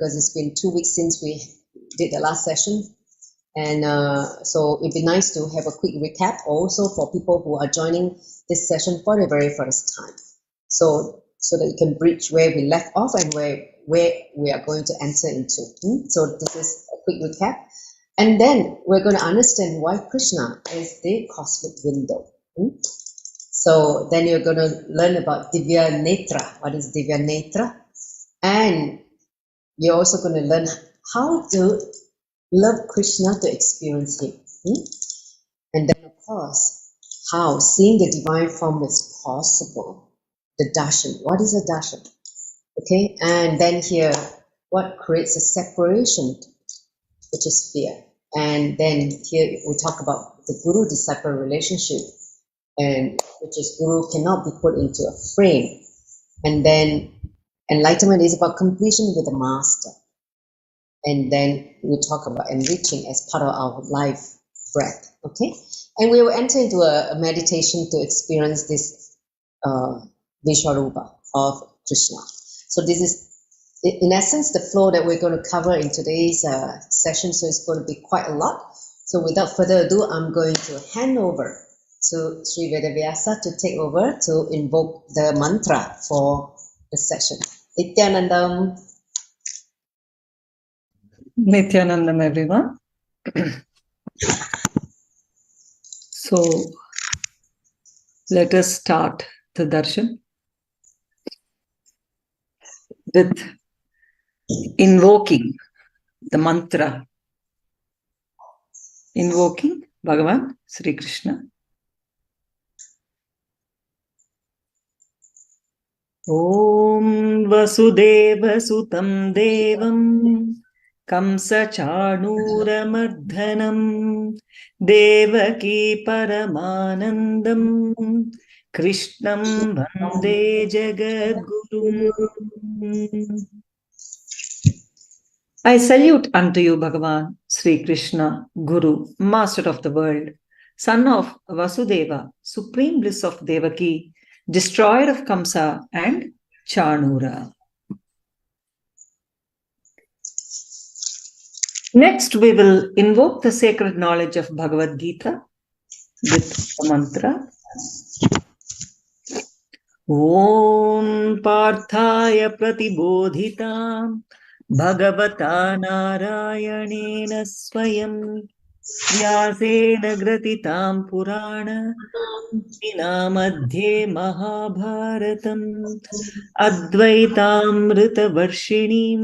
because it's been 2 weeks since we did the last session. And so it'd be nice to have a quick recap also for people who are joining this session for the very first time. So that you can bridge where we left off and where we are going to enter into. So this is a quick recap. And then we're going to understand why Krishna is the cosmic window. So then you're going to learn about Divya Netra. What is Divya Netra? And you're also going to learn how to love Krishna to experience him. And then, of course, how seeing the divine form is possible. The Darshan. What is a Darshan? Okay, and then here, what creates a separation, which is fear. And then here we talk about the guru-disciple relationship, and which is guru cannot be put into a frame. And then enlightenment is about completion with the master. And then we talk about enriching as part of our life breath. Okay, and we will enter into a meditation to experience this Visvarupa of Krishna. So this is, in essence, the flow that we're going to cover in today's session. So it's going to be quite a lot. So without further ado, I'm going to hand over to Sri Vedavyasa to take over to invoke the mantra for the session. Nithyanandam. Nithyanandam, everyone. So let us start the darshan with invoking the mantra, invoking Bhagavan Sri Krishna. Om Vasudeva Sutam Devam Kamsa-Chanūramardhanam Devaki Paramanandam Krishnam Vande Jagadgurum. I salute unto you, Bhagavan, Sri Krishna, Guru, Master of the world, Son of Vasudeva, Supreme Bliss of Devaki, Destroyer of Kamsa and Chanura. Next, we will invoke the sacred knowledge of Bhagavad Gita with the mantra. Om Parthaya Pratibodhitam Bhagavata Narayanena Swayam Vyasena Gratitam Purana Madhye Mahabharatam Advaitamrita Varshinim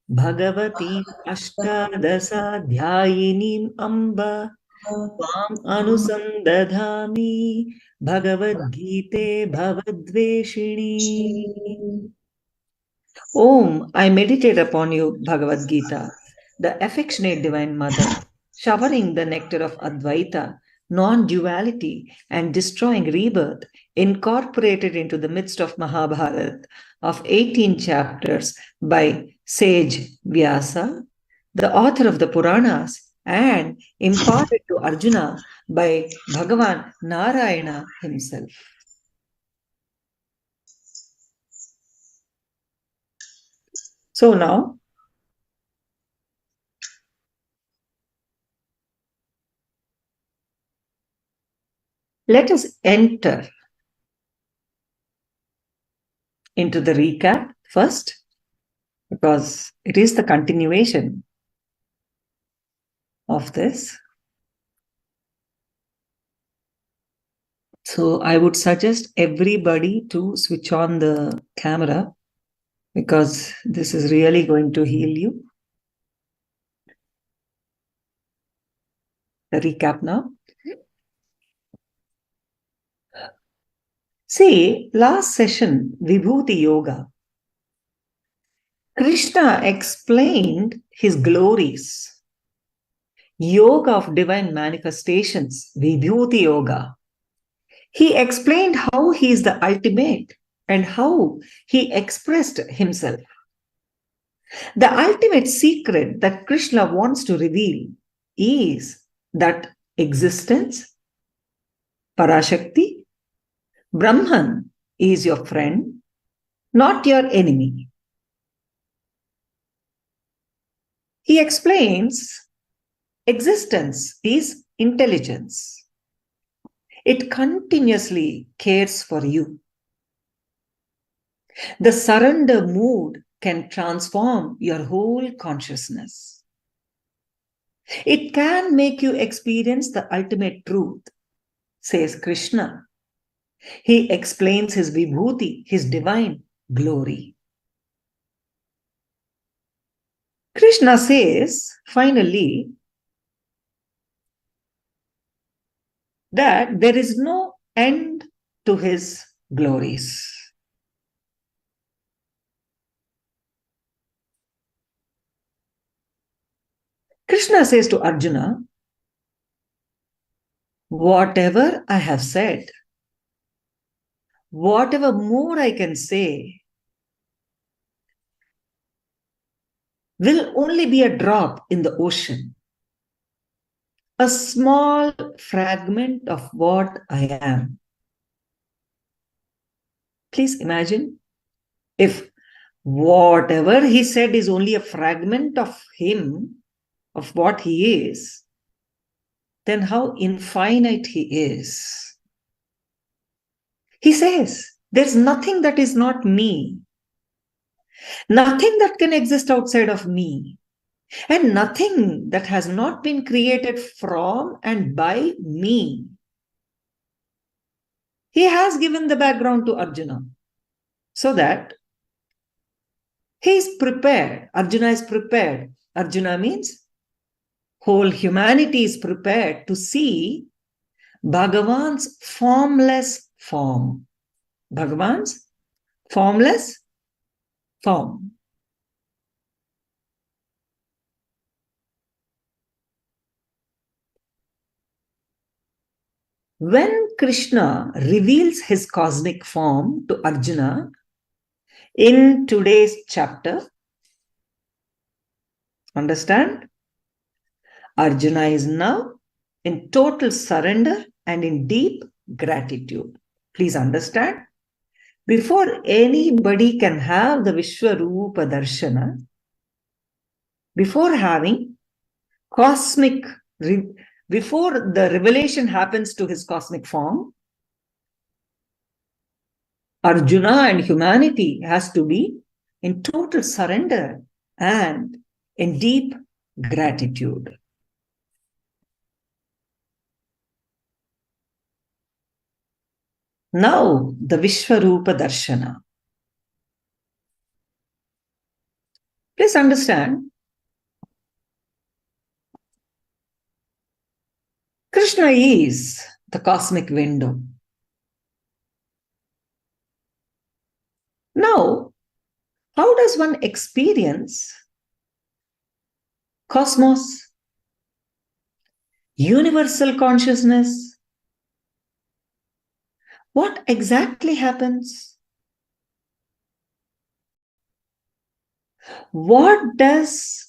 Bhagavati Ashtadasadhyayinim Amba Vam Anusandadhami Bhagavad Gita Bhavadveshini. Om, I meditate upon you, Bhagavad Gita, the affectionate Divine Mother, showering the nectar of Advaita, non-duality and destroying rebirth, incorporated into the midst of Mahabharata of 18 chapters by sage Vyasa, the author of the Puranas, and imparted to Arjuna by Bhagavan Narayana himself. So now, let us enter into the recap first, because it is the continuation of this. So I would suggest everybody to switch on the camera, because this is really going to heal you. The recap now. See, last session, Vibhuti Yoga, Krishna explained his glories. Yoga of divine manifestations, Vibhuti Yoga. He explained how he is the ultimate and how he expressed himself. The ultimate secret that Krishna wants to reveal is that existence, Parashakti, Brahman is your friend, not your enemy. He explains existence is intelligence. It continuously cares for you. The surrender mood can transform your whole consciousness. It can make you experience the ultimate truth, says Krishna. He explains his vibhuti, his divine glory. Krishna says, finally, that there is no end to his glories. Krishna says to Arjuna, whatever I have said, whatever more I can say, will only be a drop in the ocean, a small fragment of what I am. Please imagine if whatever he said is only a fragment of him, of what he is, then how infinite he is. He says, there's nothing that is not me, nothing that can exist outside of me, and nothing that has not been created from and by me. He has given the background to Arjuna so that he is prepared. Arjuna is prepared. Arjuna means whole humanity is prepared to see Bhagavan's formless form. Bhagavan's formless form. When Krishna reveals his cosmic form to Arjuna in today's chapter, understand? Arjuna is now in total surrender and in deep gratitude. Please understand, before anybody can have the Visvarupa Darshana, before having cosmic, before the revelation happens to his cosmic form, Arjuna and humanity has to be in total surrender and in deep gratitude. Now, the Visvarupa Darshana. Please understand, Krishna is the cosmic window. Now, how does one experience cosmos, universal consciousness? What exactly happens? What does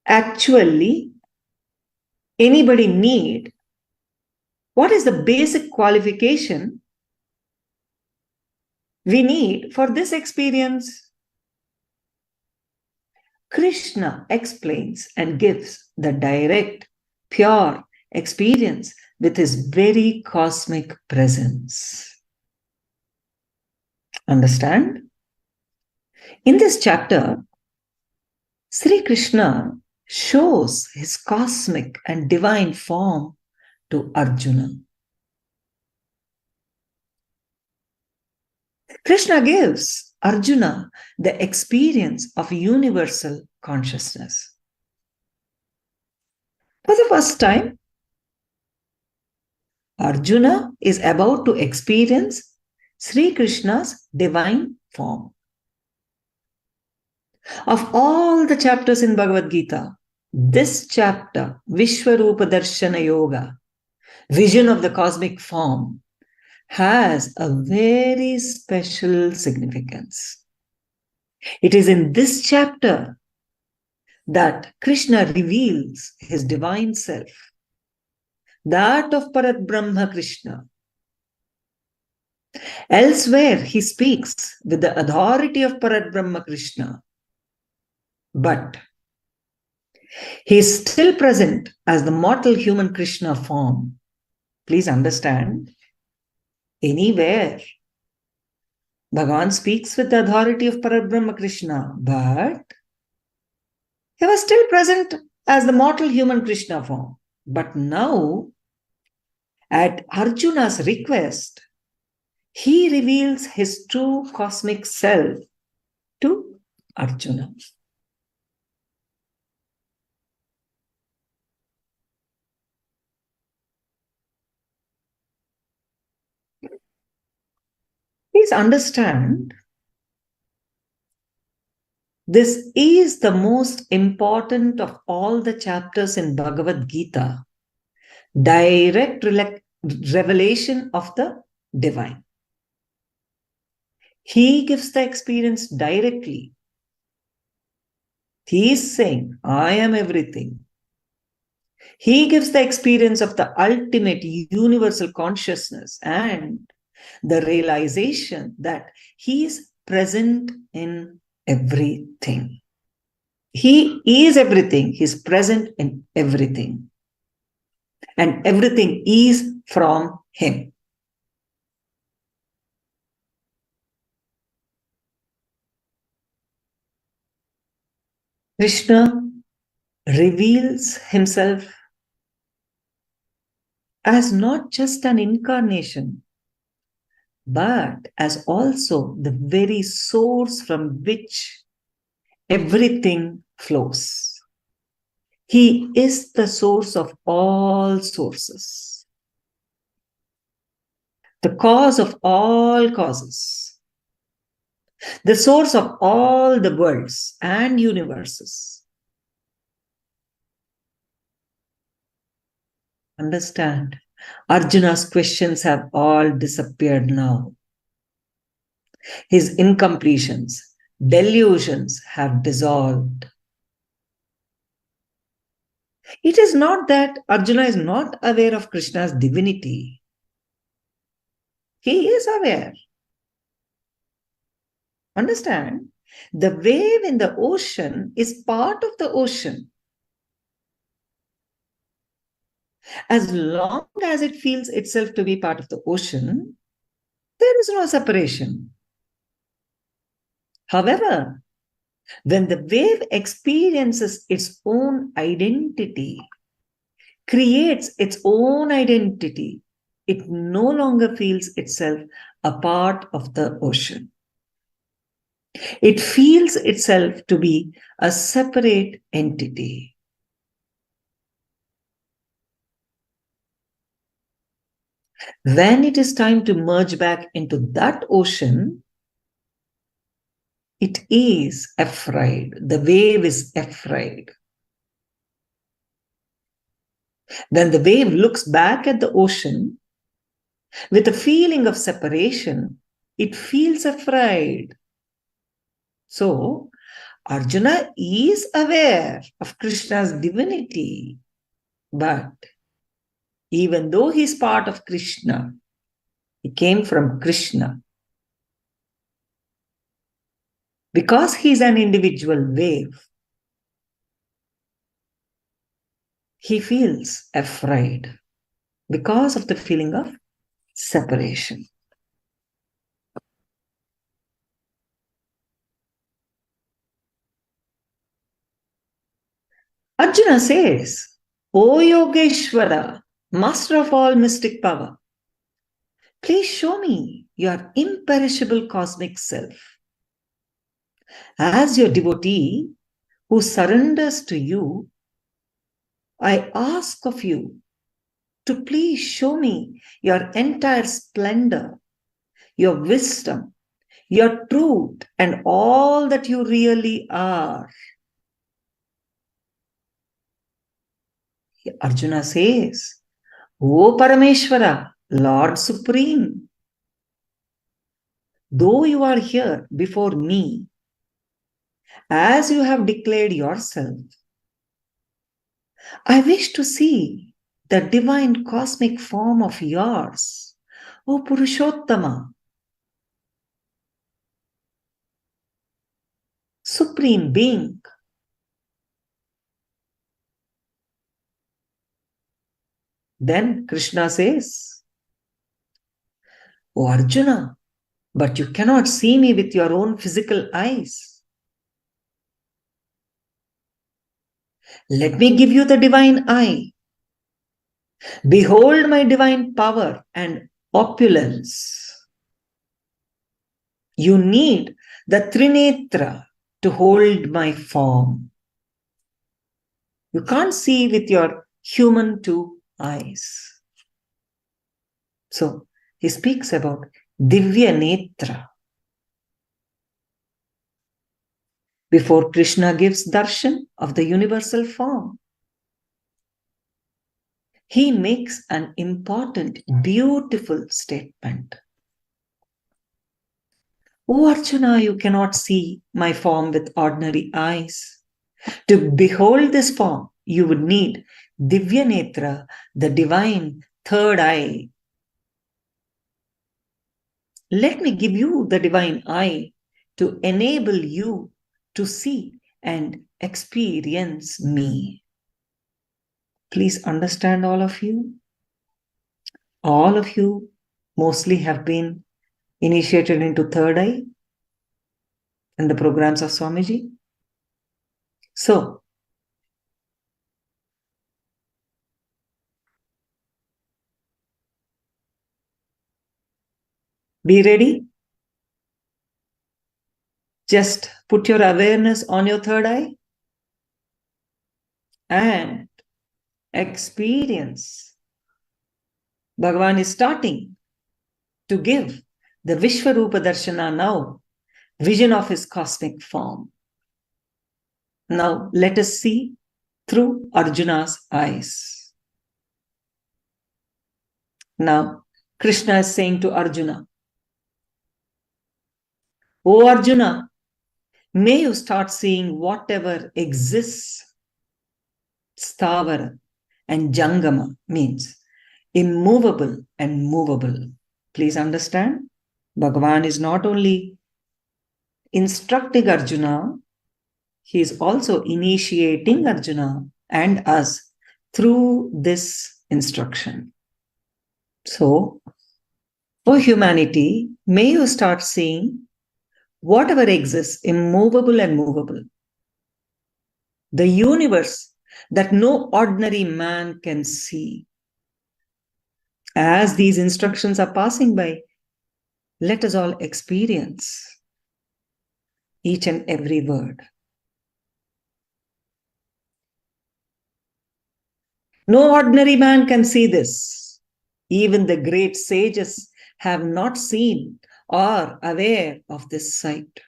actually anybody need? What is the basic qualification we need for this experience? Krishna explains and gives the direct, pure experience with his very cosmic presence. Understand? In this chapter, Sri Krishna shows his cosmic and divine form to Arjuna. Krishna gives Arjuna the experience of universal consciousness. For the first time, Arjuna is about to experience Sri Krishna's divine form. Of all the chapters in Bhagavad Gita, this chapter, Visvarupa Darshana Yoga, vision of the cosmic form, has a very special significance. It is in this chapter that Krishna reveals his divine self, that of Parat Brahma Krishna. Elsewhere, he speaks with the authority of Parat Brahma Krishna. But He is still present as the mortal human Krishna form. Please understand, anywhere. Bhagavan speaks with the authority of Parabrahma Krishna, but he was still present as the mortal human Krishna form. But now, at Arjuna's request, he reveals his true cosmic self to Arjuna. Please understand, this is the most important of all the chapters in Bhagavad Gita. Direct revelation of the divine. He gives the experience directly. He is saying, I am everything. He gives the experience of the ultimate universal consciousness and the realization that he is present in everything. He is everything. He is present in everything. And everything is from him. Krishna reveals himself as not just an incarnation, but as also the very source from which everything flows. He is the source of all sources, the cause of all causes, the source of all the worlds and universes. Understand, Arjuna's questions have all disappeared now. His incompletions, delusions have dissolved. It is not that Arjuna is not aware of Krishna's divinity. He is aware. Understand, the wave in the ocean is part of the ocean. As long as it feels itself to be part of the ocean, there is no separation. However, when the wave experiences its own identity, creates its own identity, it no longer feels itself a part of the ocean. It feels itself to be a separate entity. When it is time to merge back into that ocean, it is afraid. The wave is afraid. When the wave looks back at the ocean with a feeling of separation, it feels afraid. So, Arjuna is aware of Krishna's divinity, but even though he is part of Krishna, he came from Krishna. Because he is an individual wave, he feels afraid because of the feeling of separation. Arjuna says, O Yogeshwara, master of all mystic power, please show me your imperishable cosmic self. As your devotee who surrenders to you, I ask of you to please show me your entire splendor, your wisdom, your truth, and all that you really are. Arjuna says, O Parameshwara, Lord Supreme, though you are here before me, as you have declared yourself, I wish to see the divine cosmic form of yours, O Purushottama, Supreme Being. Then Krishna says, "Oh Arjuna, but you cannot see me with your own physical eyes. Let me give you the divine eye. Behold my divine power and opulence. You need the Trinetra to hold my form. You can't see with your human two eyes." So he speaks about Divya Netra. Before Krishna gives darshan of the universal form, he makes an important, beautiful statement. "Oh Arjuna, you cannot see my form with ordinary eyes. To behold this form, you would need Divya Netra, the divine third eye. Let me give you the divine eye to enable you to see and experience me." Please understand, all of you. All of you mostly have been initiated into third eye in the programs of Swamiji. So, be ready. Just put your awareness on your third eye and experience. Bhagavan is starting to give the Visvarupa Darshana now, vision of his cosmic form. Now let us see through Arjuna's eyes. Now Krishna is saying to Arjuna, "Oh Arjuna, may you start seeing whatever exists." Stavara and Jangama means immovable and movable. Please understand, Bhagavan is not only instructing Arjuna, he is also initiating Arjuna and us through this instruction. So, for humanity, may you start seeing whatever exists, immovable and movable. The universe that no ordinary man can see. As these instructions are passing by, let us all experience each and every word. No ordinary man can see this. Even the great sages have not seen or aware of this sight.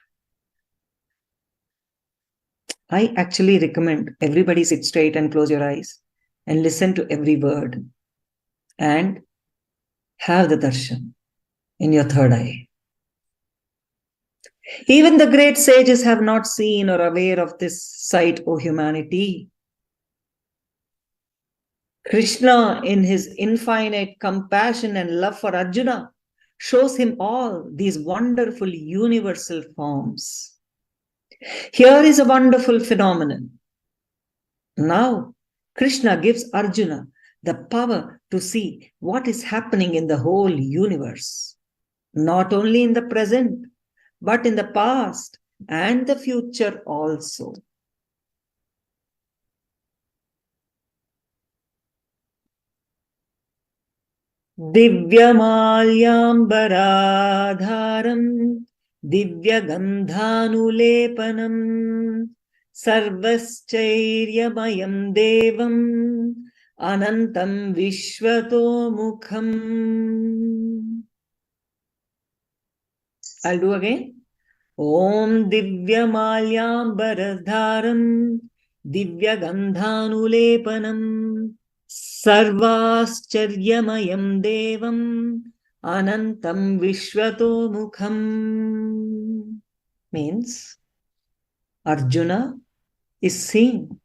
I actually recommend everybody sit straight and close your eyes and listen to every word and have the darshan in your third eye. Even the great sages have not seen or aware of this sight, O humanity. Krishna, in his infinite compassion and love for Arjuna, shows him all these wonderful universal forms. Here is a wonderful phenomenon. Now, Krishna gives Arjuna the power to see what is happening in the whole universe, not only in the present, but in the past and the future also. Divyamalyambaradharam divyagandhanulepanam sarvaschairyamayam devam anantam vishvatomukham. I'll do again. Om divyamalyambaradharam divyagandhanulepanam sarvascharyamayam devam anantam vishvatomukham. Means Arjuna is seeing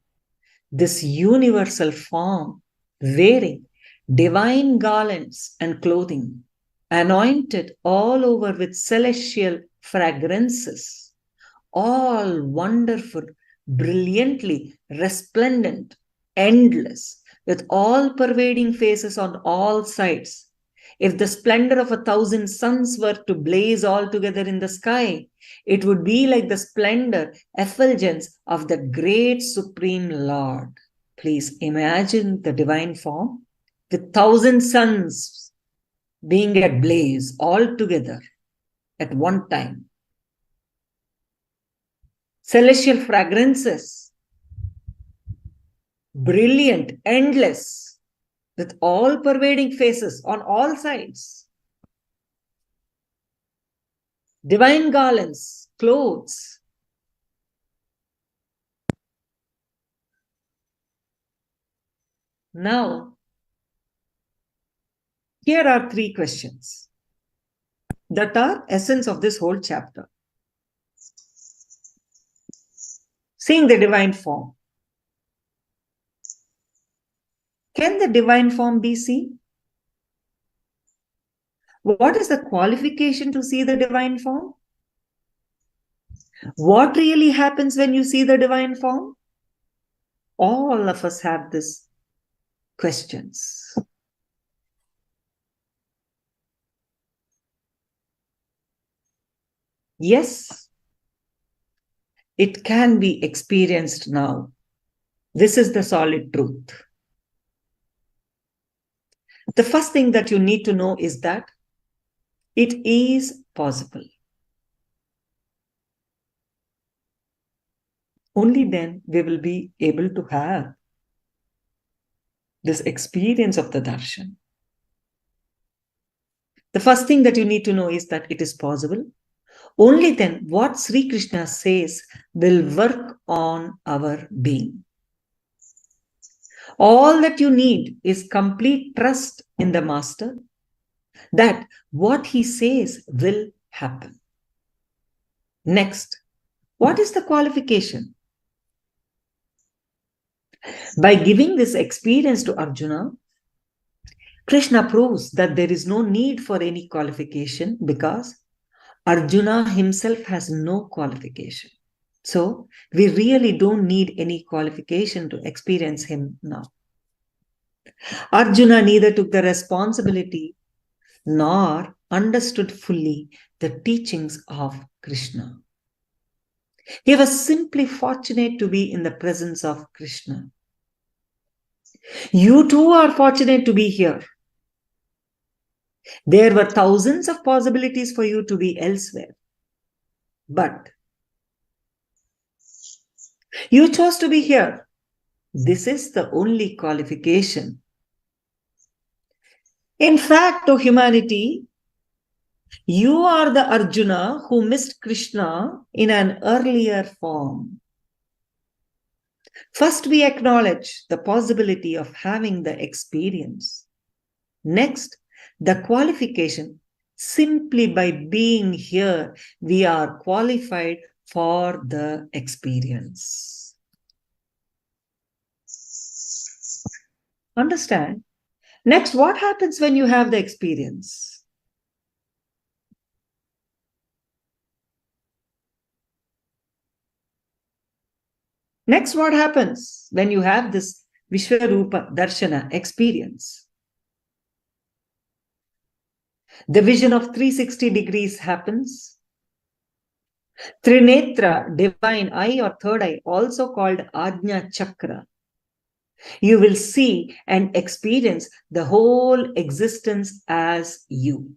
this universal form wearing divine garlands and clothing, anointed all over with celestial fragrances, all wonderful, brilliantly resplendent, endless, with all-pervading faces on all sides. If the splendor of 1,000 suns were to blaze all together in the sky, it would be like the splendor, effulgence of the great Supreme Lord. Please imagine the divine form with 1,000 suns being at blaze all together at one time. Celestial fragrances, brilliant, endless, with all-pervading faces on all sides. Divine garlands, clothes. Now, here are 3 questions that are essence of this whole chapter. Seeing the divine form. Can the divine form be seen? What is the qualification to see the divine form? What really happens when you see the divine form? All of us have these questions. Yes, it can be experienced now. This is the solid truth. The first thing that you need to know is that it is possible. Only then we will be able to have this experience of the darshan. The first thing that you need to know is that it is possible. Only then what Sri Krishna says will work on our being. All that you need is complete trust in the Master that what he says will happen. Next, what is the qualification? By giving this experience to Arjuna, Krishna proves that there is no need for any qualification because Arjuna himself has no qualification. So, we really don't need any qualification to experience him now. Arjuna neither took the responsibility nor understood fully the teachings of Krishna. He was simply fortunate to be in the presence of Krishna. You too are fortunate to be here. There were thousands of possibilities for you to be elsewhere. But you chose to be here. This is the only qualification. In fact, O humanity, you are the Arjuna who missed Krishna in an earlier form. First, we acknowledge the possibility of having the experience. Next, the qualification. Simply by being here, we are qualified for the experience. Understand? Next, what happens when you have the experience? Next, what happens when you have this Visvarupa Darshana experience? The vision of 360 degrees happens. Trinetra, divine eye or third eye, also called Ajna Chakra. You will see and experience the whole existence as you.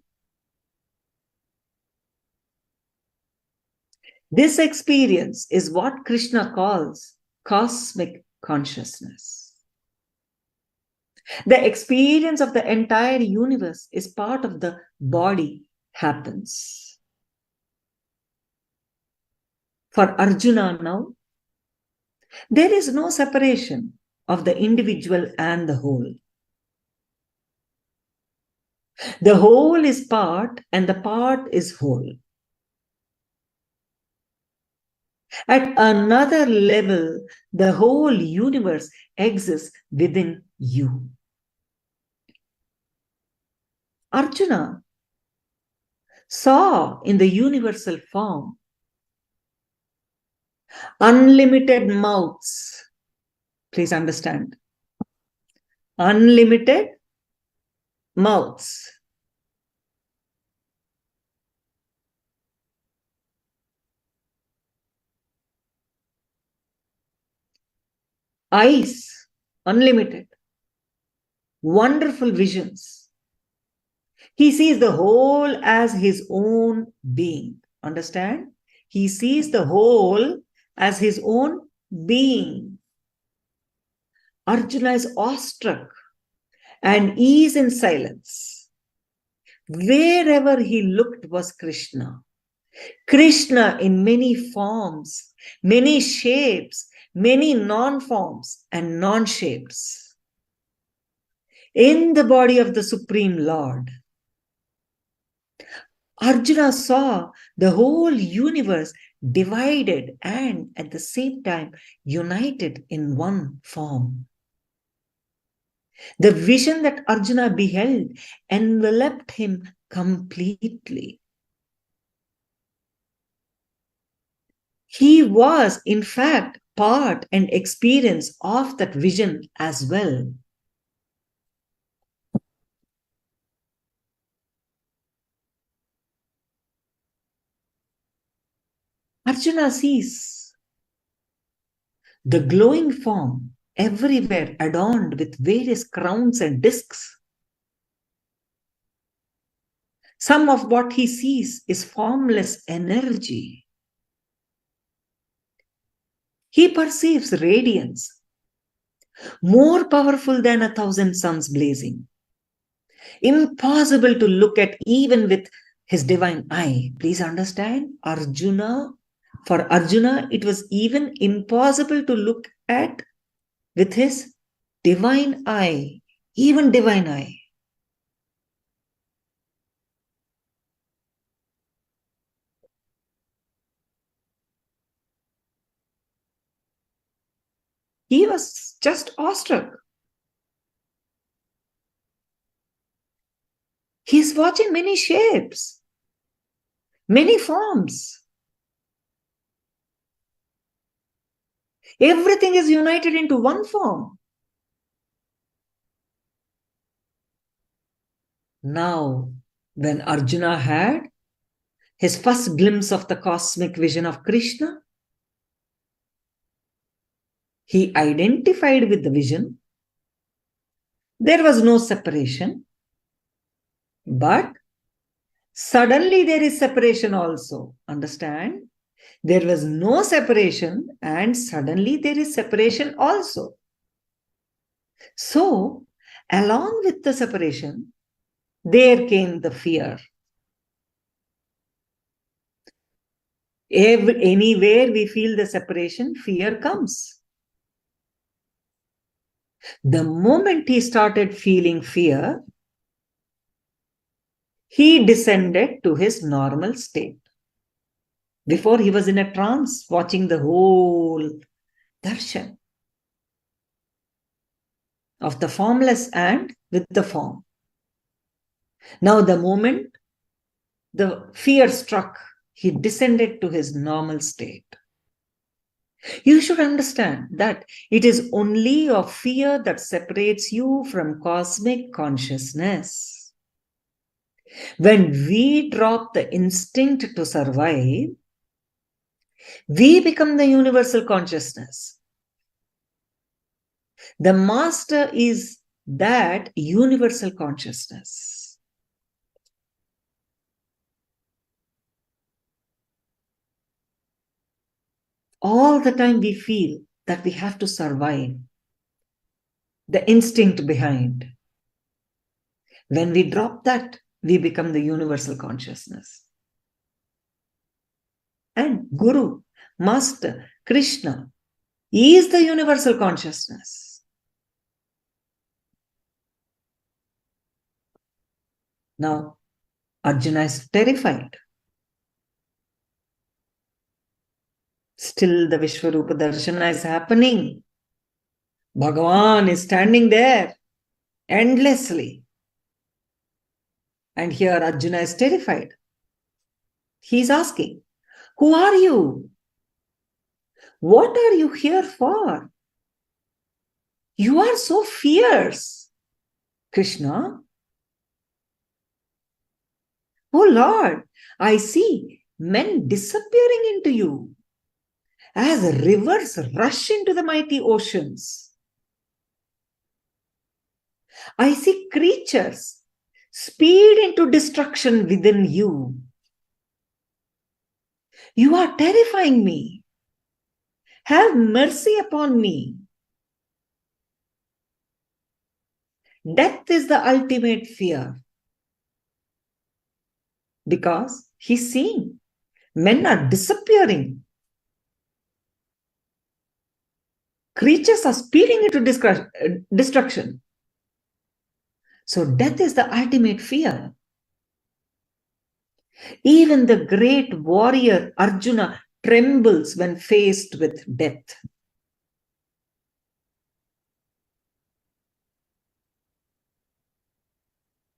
This experience is what Krishna calls cosmic consciousness. The experience of the entire universe is part of the body happens. For Arjuna now, there is no separation of the individual and the whole. The whole is part and the part is whole. At another level, the whole universe exists within you. Arjuna saw in the universal form unlimited mouths. Please understand. unlimited mouths. Eyes, unlimited. Wonderful visions. He sees the whole as his own being. Understand? He sees the whole as his own being. Arjuna is awestruck and is in silence. Wherever he looked was Krishna. Krishna in many forms, many shapes, many non-forms and non-shapes. In the body of the Supreme Lord, Arjuna saw the whole universe divided and at the same time united in one form. The vision that Arjuna beheld enveloped him completely. He was, in fact, part and experience of that vision as well. Arjuna sees the glowing form everywhere adorned with various crowns and discs. Some of what he sees is formless energy. He perceives radiance, more powerful than 1,000 suns blazing. Impossible to look at even with his divine eye. Please understand, for Arjuna, it was even impossible to look at with his divine eye, even divine eye. He was just awestruck. He's watching many shapes, many forms. Everything is united into one form. Now, when Arjuna had his first glimpse of the cosmic vision of Krishna, he identified with the vision. There was no separation, but suddenly there is separation also. Understand? There was no separation and suddenly there is separation also. So, along with the separation, there came the fear. Anywhere we feel the separation, fear comes. The moment he started feeling fear, he descended to his normal state. Before, he was in a trance, watching the whole darshan of the formless and with the form. Now, the moment the fear struck, he descended to his normal state. You should understand that it is only of fear that separates you from cosmic consciousness. When we drop the instinct to survive, we become the universal consciousness. The master is that universal consciousness. All the time we feel that we have to survive, the instinct behind. When we drop that, we become the universal consciousness. And Guru, Master, Krishna is the universal consciousness. Now, Arjuna is terrified. Still the Visvarupa Darshan is happening. Bhagavan is standing there endlessly. And here Arjuna is terrified. He is asking, who are you? What are you here for? You are so fierce. Krishna, oh Lord, I see men disappearing into you as rivers rush into the mighty oceans. I see creatures speed into destruction within you. You are terrifying me. Have mercy upon me. Death is the ultimate fear. Because he's seeing men are disappearing. Creatures are speeding into destruction. So death is the ultimate fear. Even the great warrior Arjuna trembles when faced with death.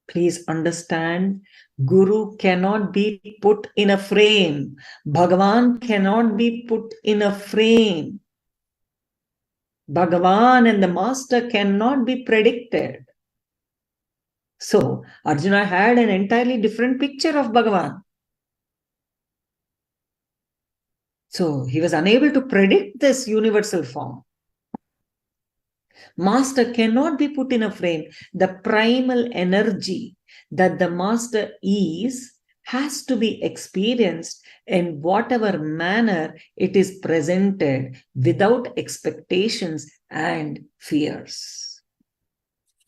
Please understand, Guru cannot be put in a frame. Bhagavan cannot be put in a frame. Bhagavan and the master cannot be predicted. So, Arjuna had an entirely different picture of Bhagavan. So, he was unable to predict this universal form. Master cannot be put in a frame. The primal energy that the master is has to be experienced in whatever manner it is presented without expectations and fears.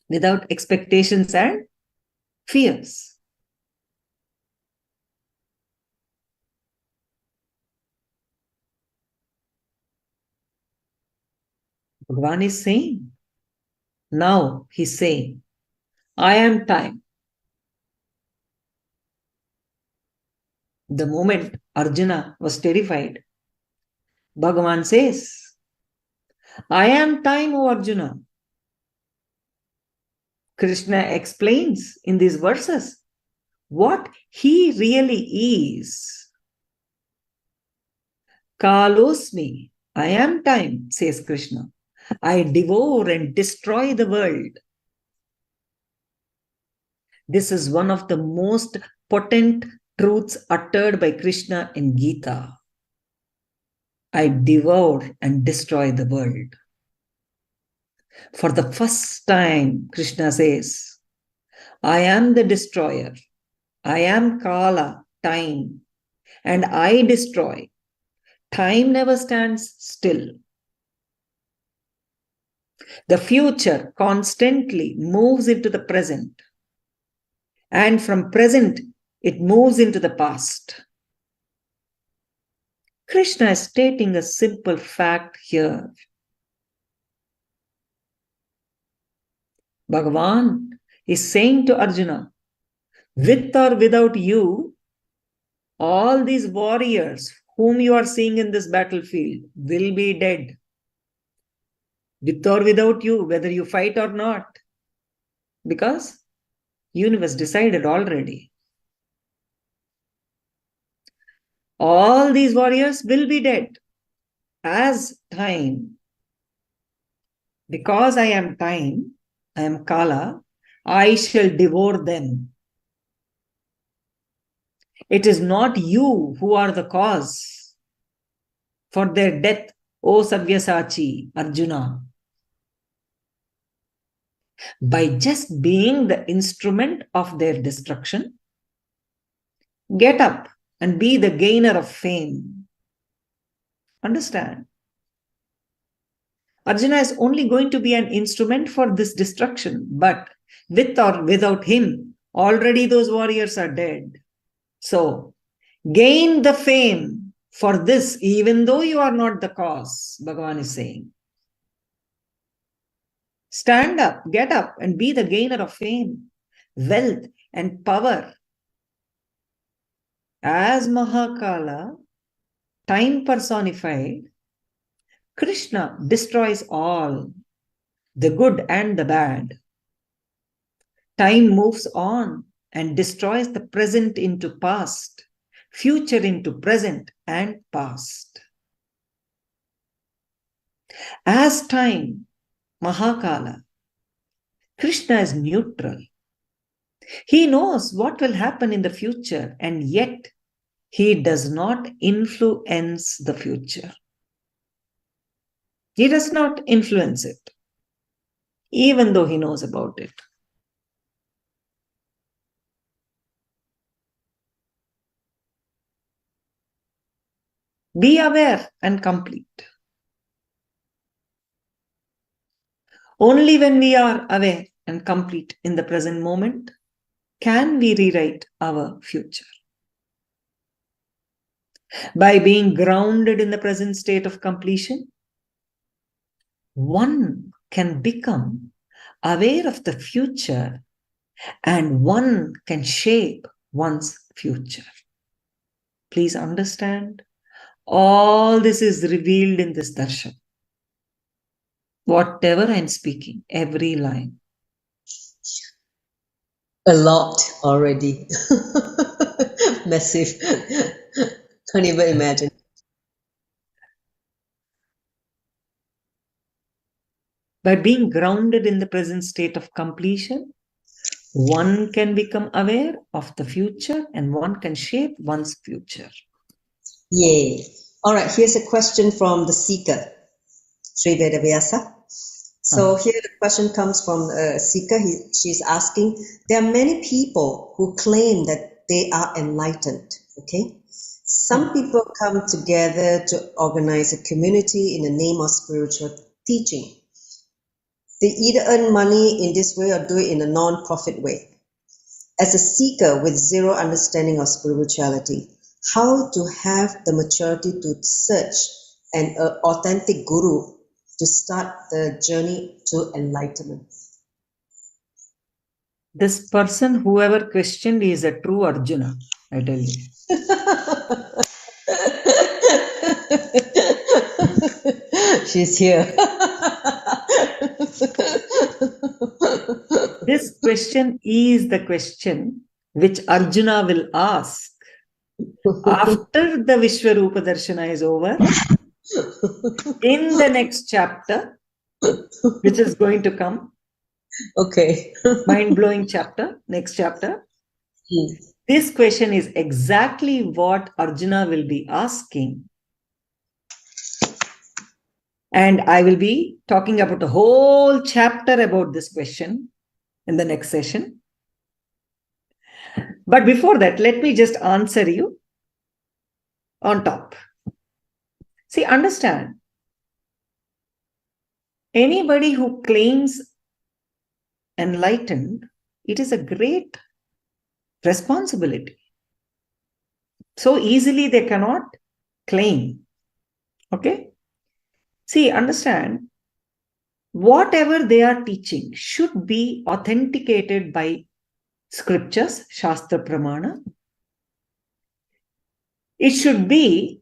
Without expectations and fears. Bhagavan is saying, now he's saying, I am time. The moment Arjuna was terrified, Bhagavan says, I am time, O Arjuna. Krishna explains in these verses what he really is. Kalosmi, I am time, says Krishna. I devour and destroy the world. This is one of the most potent truths uttered by Krishna in Gita. I devour and destroy the world. For the first time, Krishna says, I am the destroyer. I am Kala, time, and I destroy. Time never stands still. The future constantly moves into the present. And from present, it moves into the past. Krishna is stating a simple fact here. Bhagavan is saying to Arjuna, with or without you, all these warriors whom you are seeing in this battlefield will be dead. With or without you, whether you fight or not. Because universe decided already. All these warriors will be dead as time. Because I am time, I am Kala, I shall devour them. It is not you who are the cause for their death, O Sabyasachi, Arjuna. By just being the instrument of their destruction, get up and be the gainer of fame. Understand? Arjuna is only going to be an instrument for this destruction, but with or without him, already those warriors are dead. So, gain the fame for this, even though you are not the cause, Bhagavan is saying. Stand up, get up, and be the gainer of fame, wealth, and power. As Mahakala, time personified, Krishna destroys all, the good and the bad. Time moves on and destroys the present into past, future into present and past. As time, Mahakala, Krishna is neutral. He knows what will happen in the future, and yet he does not influence the future. He does not influence it, even though he knows about it. Be aware and complete. Only when we are aware and complete in the present moment can we rewrite our future. By being grounded in the present state of completion, one can become aware of the future and one can shape one's future. Please understand, all this is revealed in this darshan. Whatever I'm speaking, every line. A lot already. Massive. Can't even imagine. By being grounded in the present state of completion, one can become aware of the future and one can shape one's future. Yay. All right, here's a question from the seeker, Sri Vedavyasa. So here the question comes from a seeker. She's asking, there are many people who claim that they are enlightened, okay? Some people come together to organize a community in the name of spiritual teaching. They either earn money in this way or do it in a non-profit way. As a seeker with zero understanding of spirituality, how to have the maturity to search an authentic guru to start the journey to enlightenment? This person, whoever questioned, is a true Arjuna, I tell you. She's here. This question is the question which Arjuna will ask after the Visvarupa Darshana is over, in the next chapter, which is going to come. Okay. Mind-blowing chapter, next chapter. This question is exactly what Arjuna will be asking. And I will be talking about a whole chapter about this question in the next session. But before that, let me just answer you on top. See, understand, anybody who claims enlightened, it is a great responsibility. So easily they cannot claim. Okay? See, understand, whatever they are teaching should be authenticated by scriptures, Shastra Pramana. It should be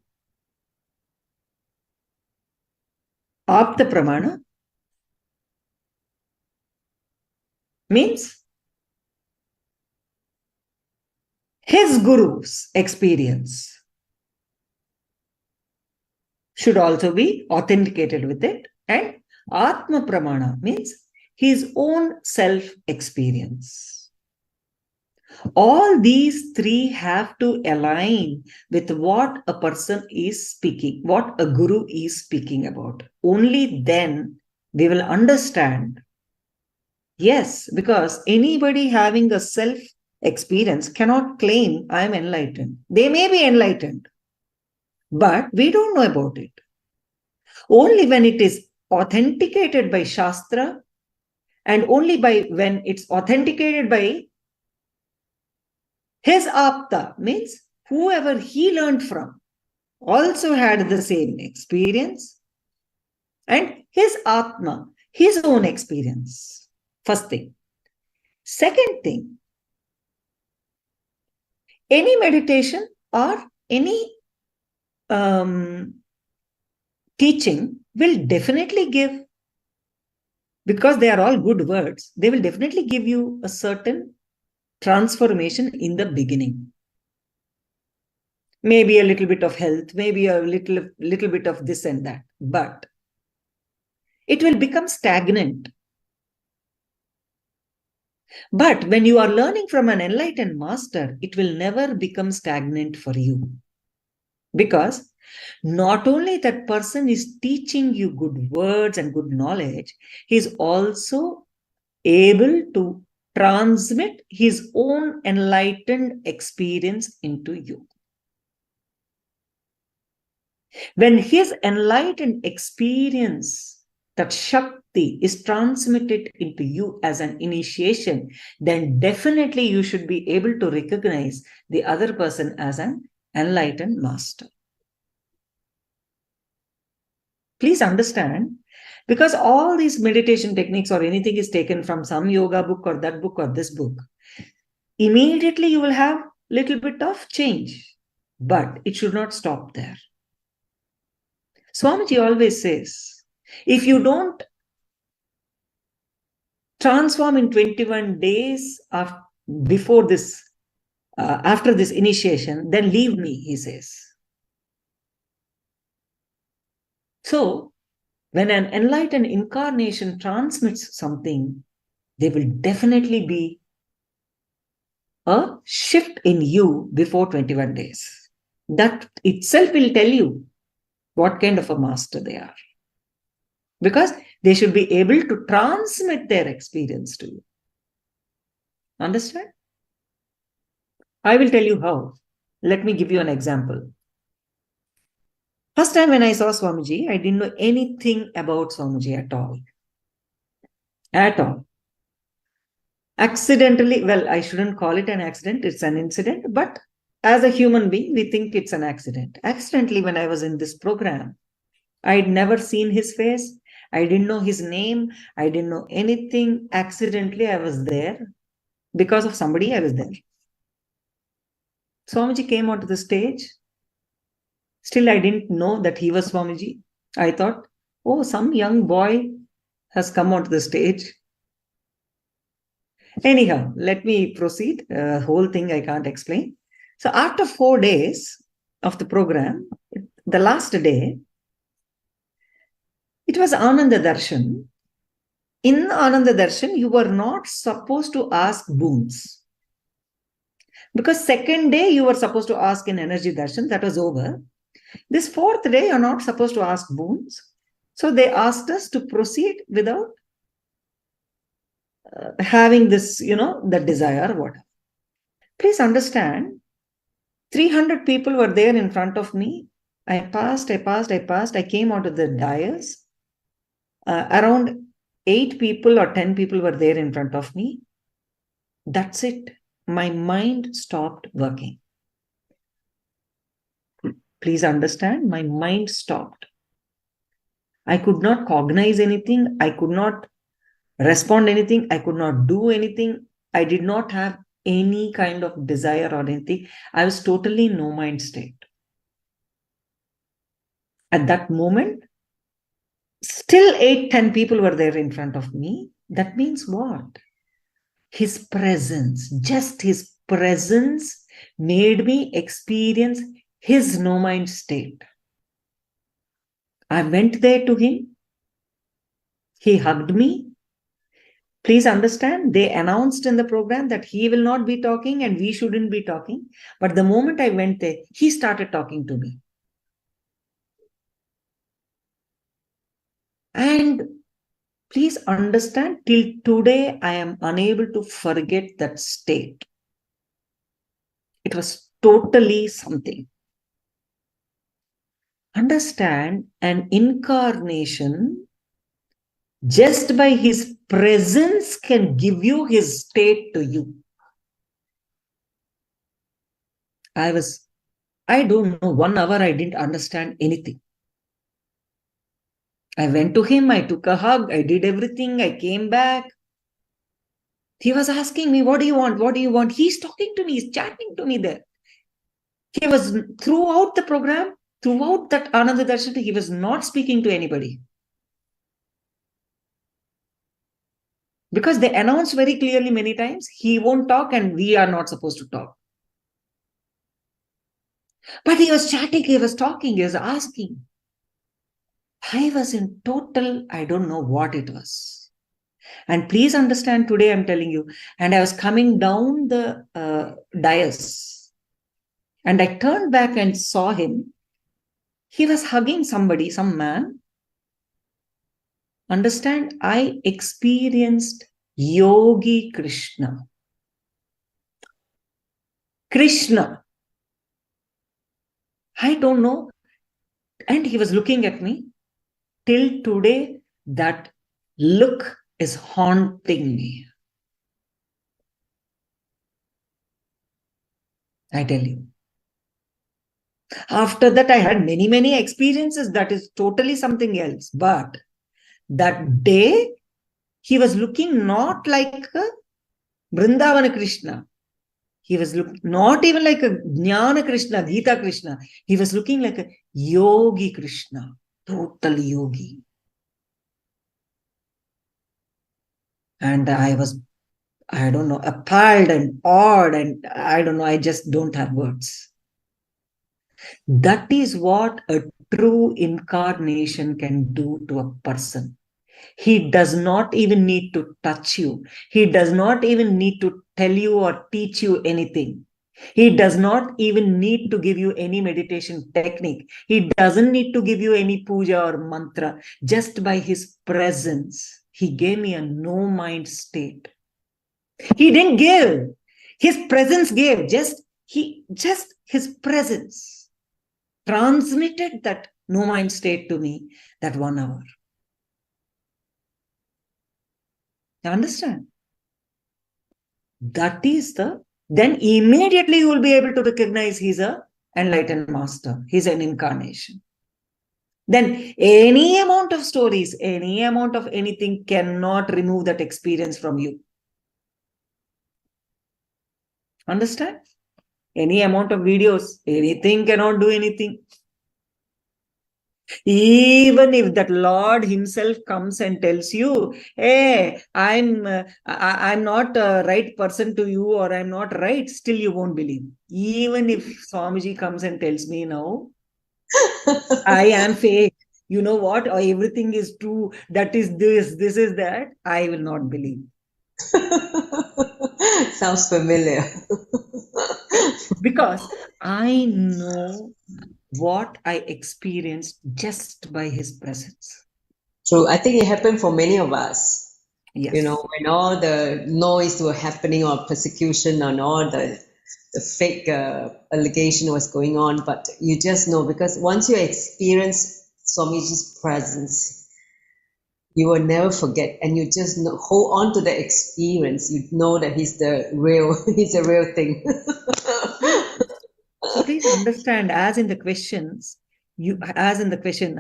Apta Pramana. Means his guru's experience should also be authenticated with it. And Atma Pramana means his own self-experience. All these three have to align with what a person is speaking, what a guru is speaking about. Only then we will understand. Yes, because anybody having a self-experience cannot claim I am enlightened. They may be enlightened, but we don't know about it. Only when it is authenticated by Shastra and only when it's authenticated by his Apta, means whoever he learned from also had the same experience, and his Atma, his own experience. First thing. Second thing, any meditation or any teaching will definitely give, because they are all good words, they will definitely give you a certain transformation in the beginning. Maybe a little bit of health, maybe a little bit of this and that, but it will become stagnant. But when you are learning from an enlightened master, it will never become stagnant for you. Because not only that person is teaching you good words and good knowledge, he is also able to transmit his own enlightened experience into you. When his enlightened experience, that Shakti, is transmitted into you as an initiation, then definitely you should be able to recognize the other person as an enlightened master. Please understand, because all these meditation techniques or anything is taken from some yoga book or that book or this book, immediately you will have a little bit of change, but it should not stop there. Swamiji always says, if you don't transform in 21 days before this, after this initiation, then leave me, he says. So, when an enlightened incarnation transmits something, there will definitely be a shift in you before 21 days. That itself will tell you what kind of a master they are. Because they should be able to transmit their experience to you. Understand? I will tell you how. Let me give you an example. First time when I saw Swamiji, I didn't know anything about Swamiji at all. At all. Accidentally, well, I shouldn't call it an accident, it's an incident, but as a human being, we think it's an accident. Accidentally, when I was in this program, I'd never seen his face. I didn't know his name. I didn't know anything. Accidentally, I was there. Because of somebody, I was there. Swamiji came onto the stage. Still, I didn't know that he was Swamiji. I thought, oh, some young boy has come onto the stage. Anyhow, let me proceed. Whole thing I can't explain. So after 4 days of the program, the last day, it was Ananda Darshan. In Ananda Darshan, you were not supposed to ask boons. Because second day, you were supposed to ask in Energy Darshan. That was over. This fourth day, you're not supposed to ask boons. So they asked us to proceed without having this, the desire or whatever. Please understand, 300 people were there in front of me. I passed. I came out of the dais. Around 8 people or 10 people were there in front of me. That's it. My mind stopped working. Please understand, my mind stopped. I could not cognize anything. I could not respond anything. I could not do anything. I did not have any kind of desire or anything. I was totally no mind state. At that moment, still 8-10 people were there in front of me. That means what? His presence, just his presence made me experience his no mind state. I went there to him. He hugged me. Please understand, they announced in the program that he will not be talking and we shouldn't be talking. But the moment I went there, he started talking to me. And please understand, till today, I am unable to forget that state. It was totally something. Understand, an incarnation, just by his presence, can give you his state to you. I don't know, 1 hour I didn't understand anything. I went to him, I took a hug, I did everything, I came back. He was asking me, what do you want? What do you want? He's talking to me, he's chatting to me there. He was, throughout the program, throughout that Ananda Darshan, he was not speaking to anybody. Because they announced very clearly many times, he won't talk and we are not supposed to talk. But he was chatting, he was talking, he was asking. I was in total, I don't know what it was. And please understand, today I'm telling you, and I was coming down the dais, and I turned back and saw him. He was hugging somebody, some man. Understand, I experienced Yogi Krishna. Krishna. I don't know. And he was looking at me. Till today, that look is haunting me. I tell you. After that, I had many, many experiences. That is totally something else. But that day, he was looking not like a Vrindavana Krishna. He was not even like a Jnana Krishna, Gita Krishna. He was looking like a Yogi Krishna, total yogi. And I was, I don't know, appalled and awed, and I don't know, I just don't have words. That is what a true incarnation can do to a person. He does not even need to touch you. He does not even need to tell you or teach you anything. He does not even need to give you any meditation technique. He doesn't need to give you any puja or mantra. Just by his presence, he gave me a no mind state. He didn't give. His presence gave. Just his presence transmitted that no mind state to me that 1 hour. You understand? That is then immediately you will be able to recognize he's an enlightened master. He's an incarnation. Then any amount of stories, any amount of anything cannot remove that experience from you. Understand? Any amount of videos, anything cannot do anything. Even if that Lord himself comes and tells you, hey, I'm not a right person to you, or I'm not right, still you won't believe. Even if Swamiji comes and tells me now, I am fake, you know what, or everything is true, that is this is that, I will not believe. Sounds familiar. Because I know what I experienced just by his presence. True. I think it happened for many of us. Yes. You know, when all the noise were happening, or persecution, and all the fake allegation was going on, but you just know, because once you experience Swamiji's presence, you will never forget, and you just hold on to the experience. You know that he's the real thing. So please understand, as in the question,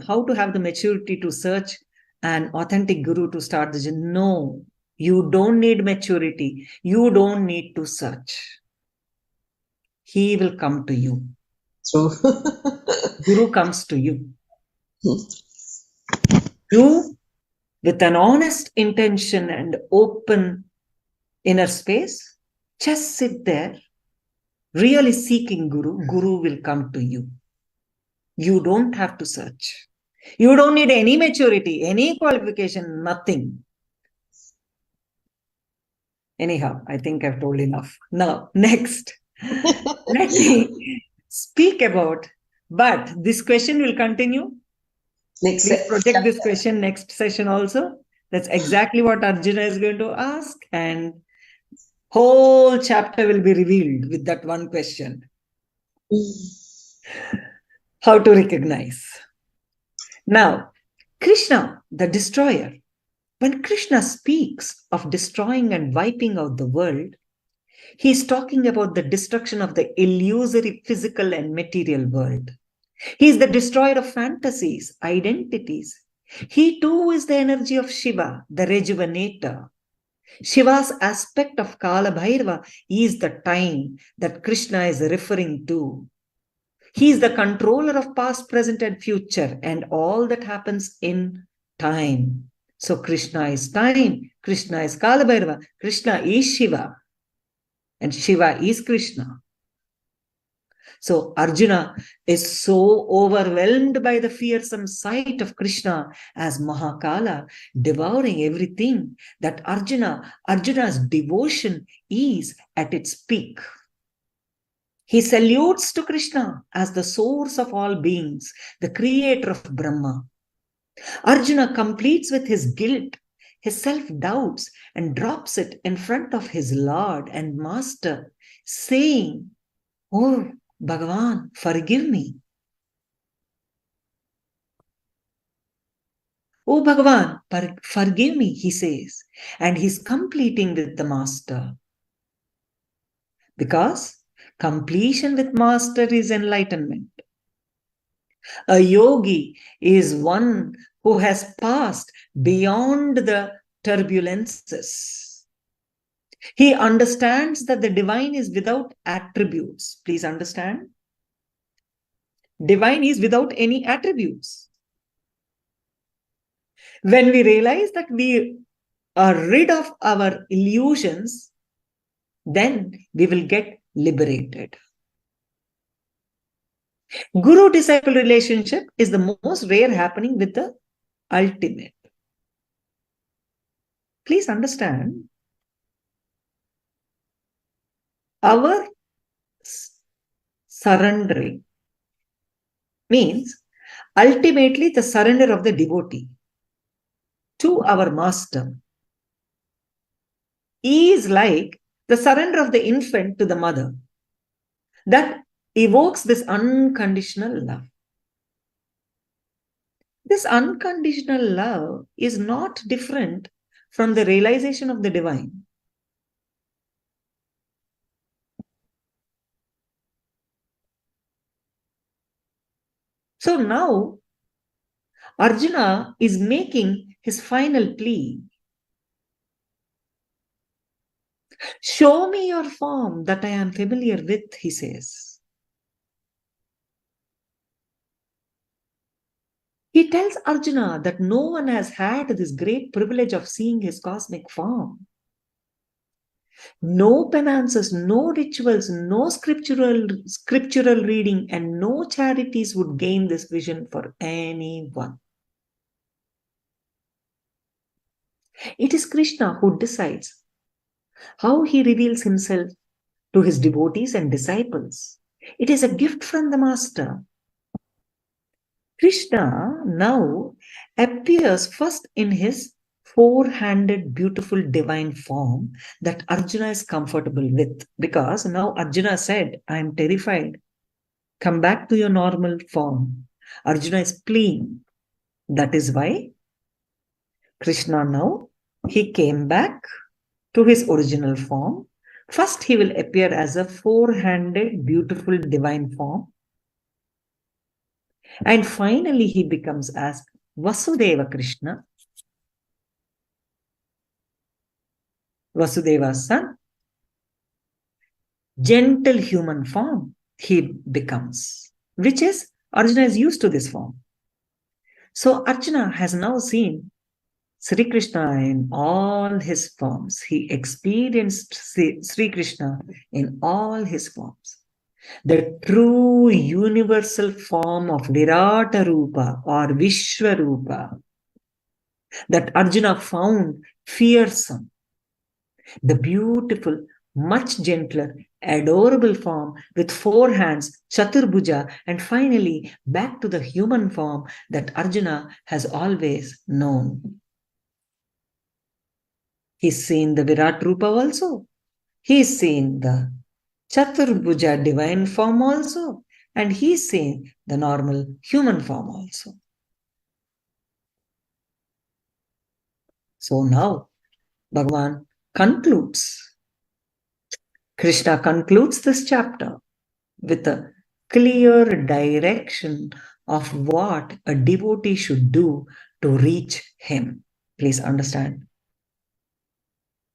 how to have the maturity to search an authentic guru to start the journey. No, you don't need maturity. You don't need to search. He will come to you. True. Guru comes to you. You, with an honest intention and open inner space, just sit there, really seeking Guru. Guru will come to you. You don't have to search. You don't need any maturity, any qualification, nothing. Anyhow, I think I've told enough. Now, next, let me speak about, but this question will continue. Please project this question next session also. That's exactly what Arjuna is going to ask, and whole chapter will be revealed with that one question. How to recognize. Now, Krishna, the destroyer, when Krishna speaks of destroying and wiping out the world, he is talking about the destruction of the illusory physical and material world. He is the destroyer of fantasies, identities. He too is the energy of Shiva, the rejuvenator. Shiva's aspect of Kala Bhairava is the time that Krishna is referring to. He is the controller of past, present, and future, and all that happens in time. So Krishna is time, Krishna is Kala Bhairava, Krishna is Shiva, and Shiva is Krishna. So Arjuna is so overwhelmed by the fearsome sight of Krishna as Mahakala, devouring everything, that Arjuna's devotion is at its peak. He salutes to Krishna as the source of all beings, the creator of Brahma. Arjuna completes with his guilt, his self-doubts, and drops it in front of his Lord and Master, saying, "Oh, Bhagavan, forgive me. Oh, Bhagavan, forgive me," he says. And he's completing with the Master. Because completion with Master is enlightenment. A yogi is one who has passed beyond the turbulences. He understands that the divine is without attributes. Please understand. Divine is without any attributes. When we realize that we are rid of our illusions, then we will get liberated. Guru-disciple relationship is the most rare happening with the ultimate. Please understand, our surrendering means ultimately the surrender of the devotee to our master is like the surrender of the infant to the mother. That evokes this unconditional love. This unconditional love is not different from the realization of the divine. So now, Arjuna is making his final plea. Show me your form that I am familiar with, he says. He tells Arjuna that no one has had this great privilege of seeing his cosmic form. No penances, no rituals, no scriptural reading, and no charities would gain this vision for anyone. It is Krishna who decides how he reveals himself to his devotees and disciples. It is a gift from the Master. Krishna now appears first in his four-handed beautiful divine form that Arjuna is comfortable with, because now Arjuna said, "I am terrified. Come back to your normal form." Arjuna is pleading. That is why Krishna now, he came back to his original form. First, he will appear as a four-handed beautiful divine form. And finally, he becomes as Vasudeva Krishna, Vasudeva's son. Gentle human form he becomes, which is Arjuna is used to this form. So Arjuna has now seen Sri Krishna in all his forms. He experienced Sri Krishna in all his forms. The true universal form of Virata Rupa or Visvarupa that Arjuna found fearsome. The beautiful, much gentler, adorable form with four hands, Chaturbhuja, and finally back to the human form that Arjuna has always known. He's seen the Virat Rupa also. He's seen the Chaturbhuja divine form also. And he's seen the normal human form also. So now, Bhagavan concludes. Krishna concludes this chapter with a clear direction of what a devotee should do to reach him. Please understand.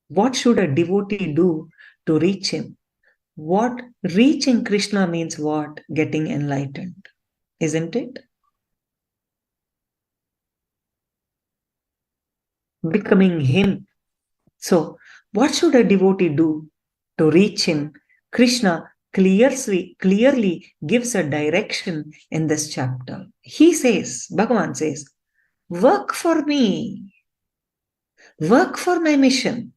What should a devotee do to reach him? What reaching Krishna means what? Getting enlightened, isn't it? Becoming him. So, what should a devotee do to reach him? Krishna clearly gives a direction in this chapter. He says, Bhagavan says, work for me, work for my mission,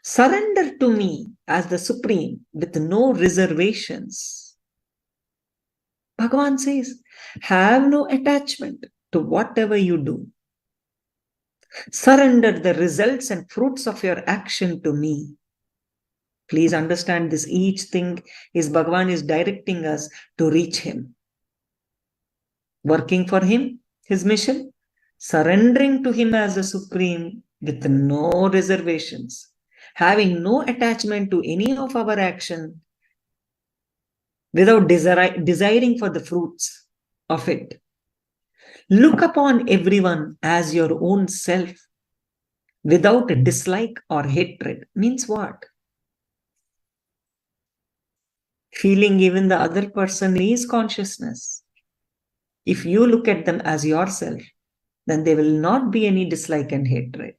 surrender to me as the Supreme with no reservations. Bhagavan says, have no attachment to whatever you do. Surrender the results and fruits of your action to me. Please understand this. Each thing is Bhagavan is directing us to reach him. Working for him, his mission, surrendering to him as the Supreme with no reservations, having no attachment to any of our action, without desiring for the fruits of it. Look upon everyone as your own self, without a dislike or hatred. Means what? Feeling even the other person is consciousness. If you look at them as yourself, then there will not be any dislike and hatred.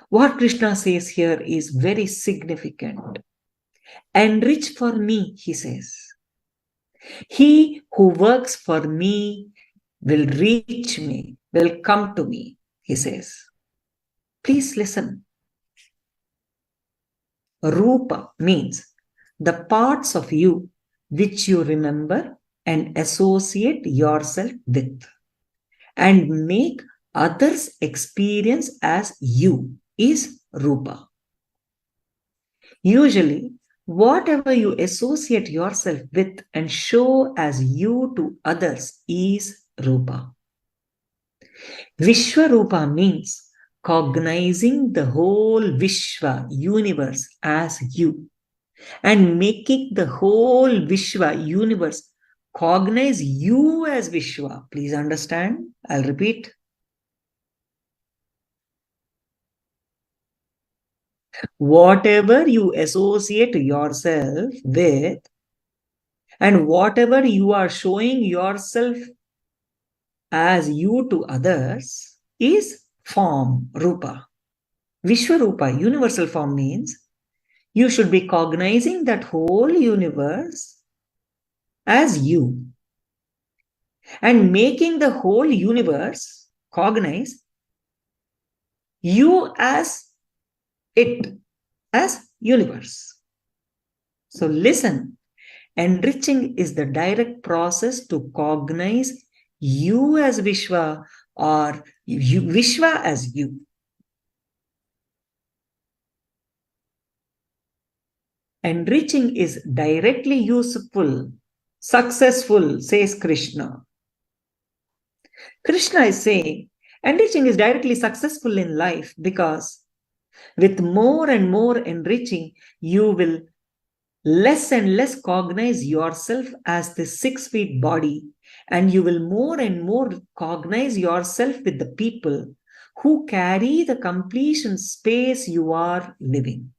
What Krishna says here is very significant. Enrich for me, he says. He who works for me will reach me, will come to me, he says. Please listen. Rupa means the parts of you which you remember and associate yourself with and make others experience as you is Rupa. Usually, whatever you associate yourself with and show as you to others is Rupa. Vishvarupa means cognizing the whole Vishwa, universe, as you and making the whole Vishwa, universe, cognize you as Vishwa. Please understand. I'll repeat. Whatever you associate yourself with and whatever you are showing yourself as you to others is form, Rupa. Vishwarupa, universal form, means you should be cognizing that whole universe as you and making the whole universe cognize you as it, as universe. So listen, enriching is the direct process to cognize you as Vishwa or you, Vishwa as you. Enriching is directly useful, successful, says Krishna. Krishna is saying enriching is directly successful in life because with more and more enriching, you will less and less cognize yourself as the 6 feet body, and you will more and more cognize yourself with the people who carry the completion space you are living.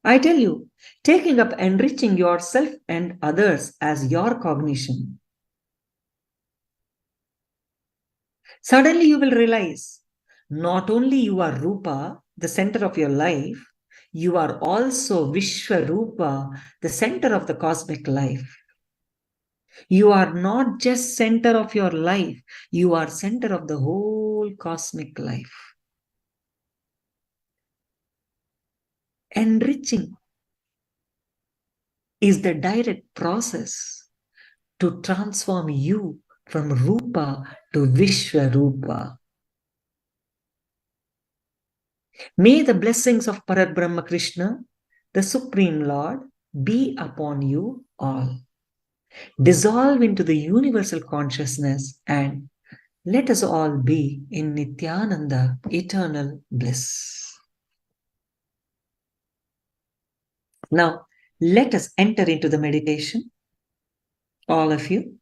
I tell you, taking up enriching yourself and others as your cognition, suddenly you will realize not only you are Rupa, the center of your life, you are also Vishwarupa, the center of the cosmic life. You are not just center of your life, you are center of the whole cosmic life. Enriching is the direct process to transform you from Rupa to Vishwarupa. May the blessings of Parabrahma Krishna, the Supreme Lord, be upon you all. Dissolve into the universal consciousness and let us all be in Nithyananda, eternal bliss. Now, let us enter into the meditation. All of you,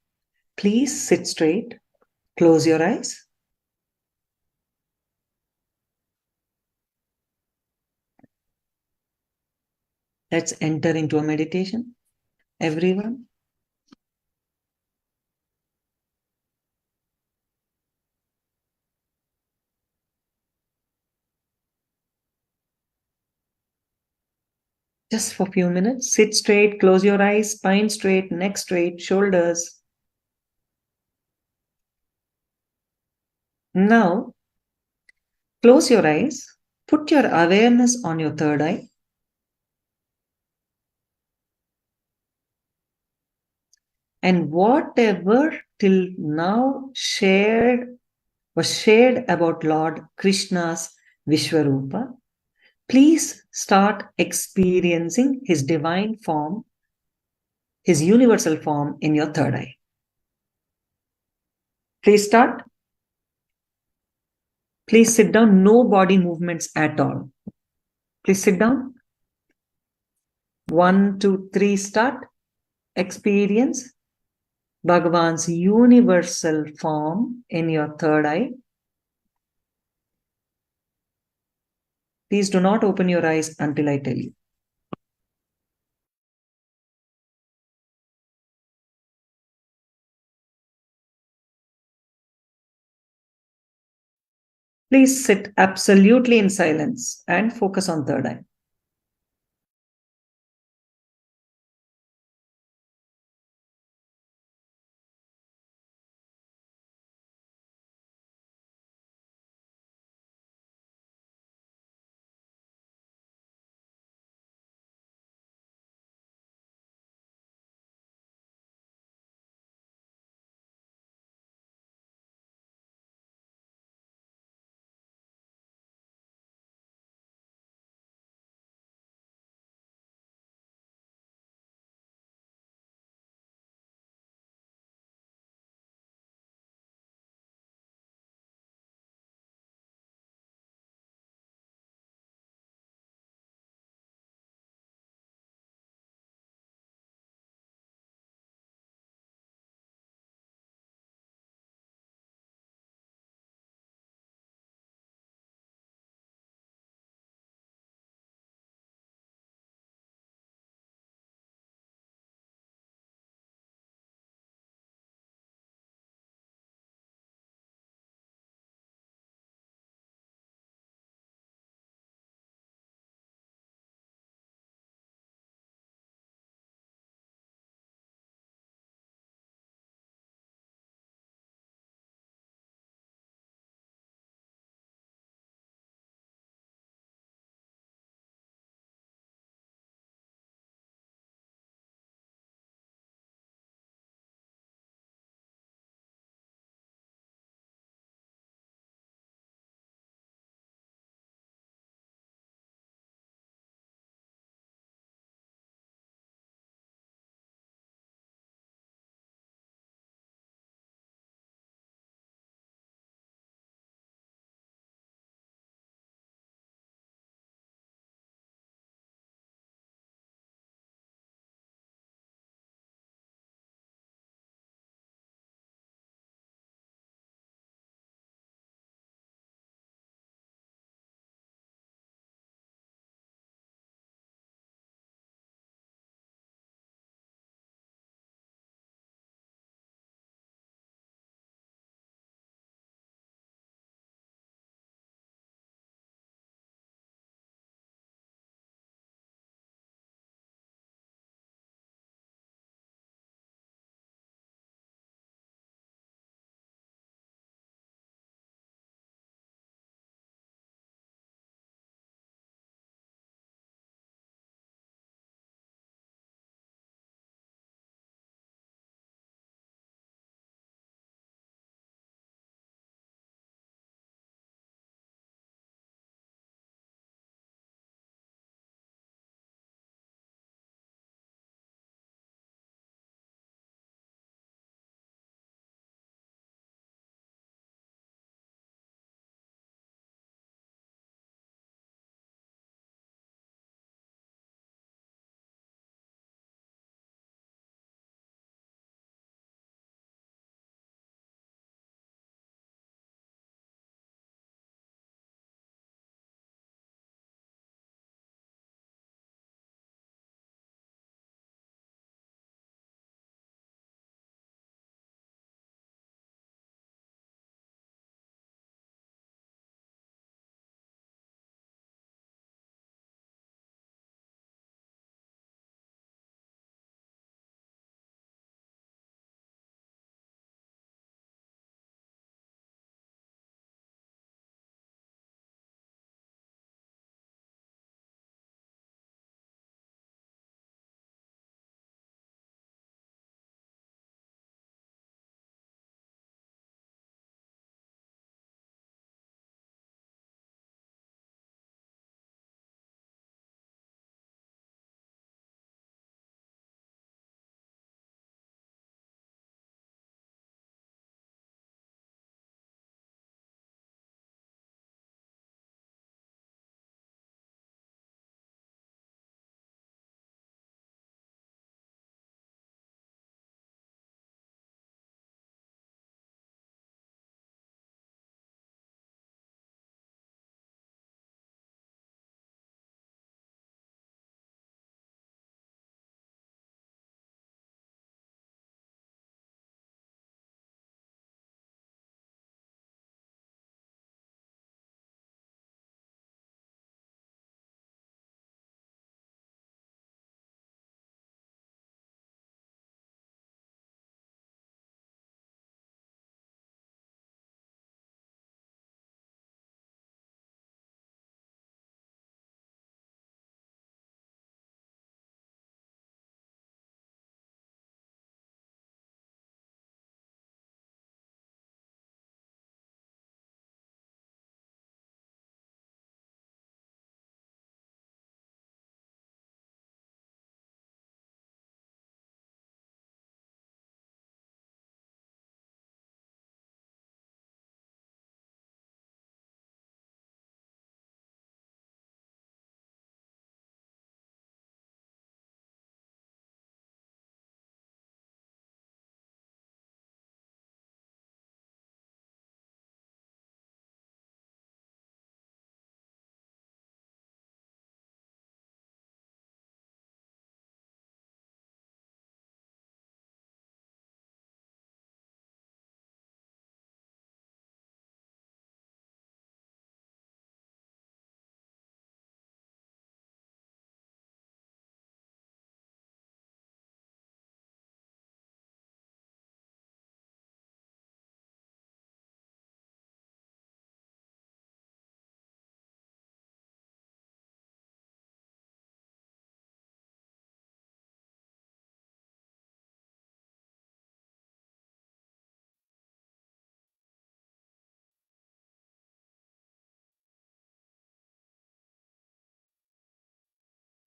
please sit straight, close your eyes. Let's enter into a meditation. Everyone. Just for a few minutes. Sit straight, close your eyes, spine straight, neck straight, shoulders. Now, close your eyes. Put your awareness on your third eye. And whatever till now was shared about Lord Krishna's Visvarupa, please start experiencing his divine form, his universal form in your third eye. Please start. Please sit down. No body movements at all. Please sit down. 1, 2, 3, start. Experience Bhagavan's universal form in your third eye. Please do not open your eyes until I tell you. Please sit absolutely in silence and focus on third eye.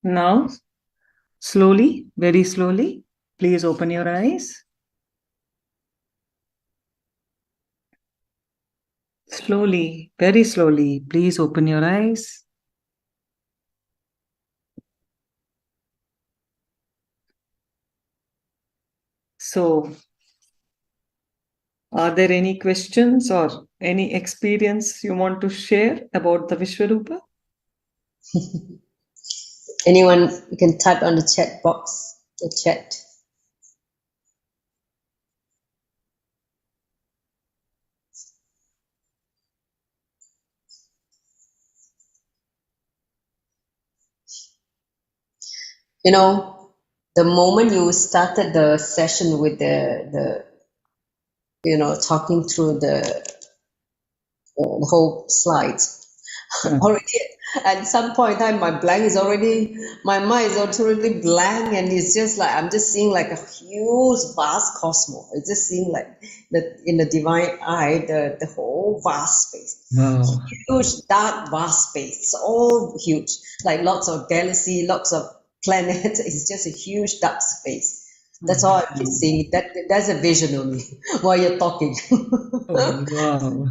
Now, slowly, very slowly, please open your eyes. Slowly, very slowly, please open your eyes. So, are there any questions or any experience you want to share about the Visvarupa? Anyone, you can type on the chat box, the chat. You know, the moment you started the session with the talking through the whole slides, already at some point in time, my mind is already blank, and it's just like I'm just seeing like a huge vast cosmos. It's just seeing like in the divine eye, the whole vast space. Wow. Huge, dark, vast space. It's all huge, like lots of galaxy, lots of planets. It's just a huge dark space. That's all I keep seeing. That's a vision only while you're talking. Oh, wow.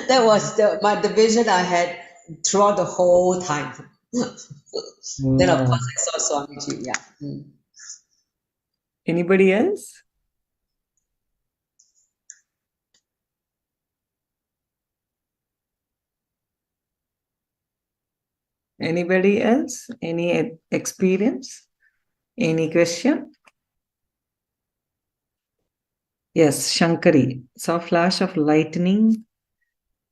That was the vision I had throughout the whole time. Then of Wow. course I saw Swamiji. Yeah. Anybody else? Anybody else? Any experience? Any question? Yes, Shankari. Saw flash of lightning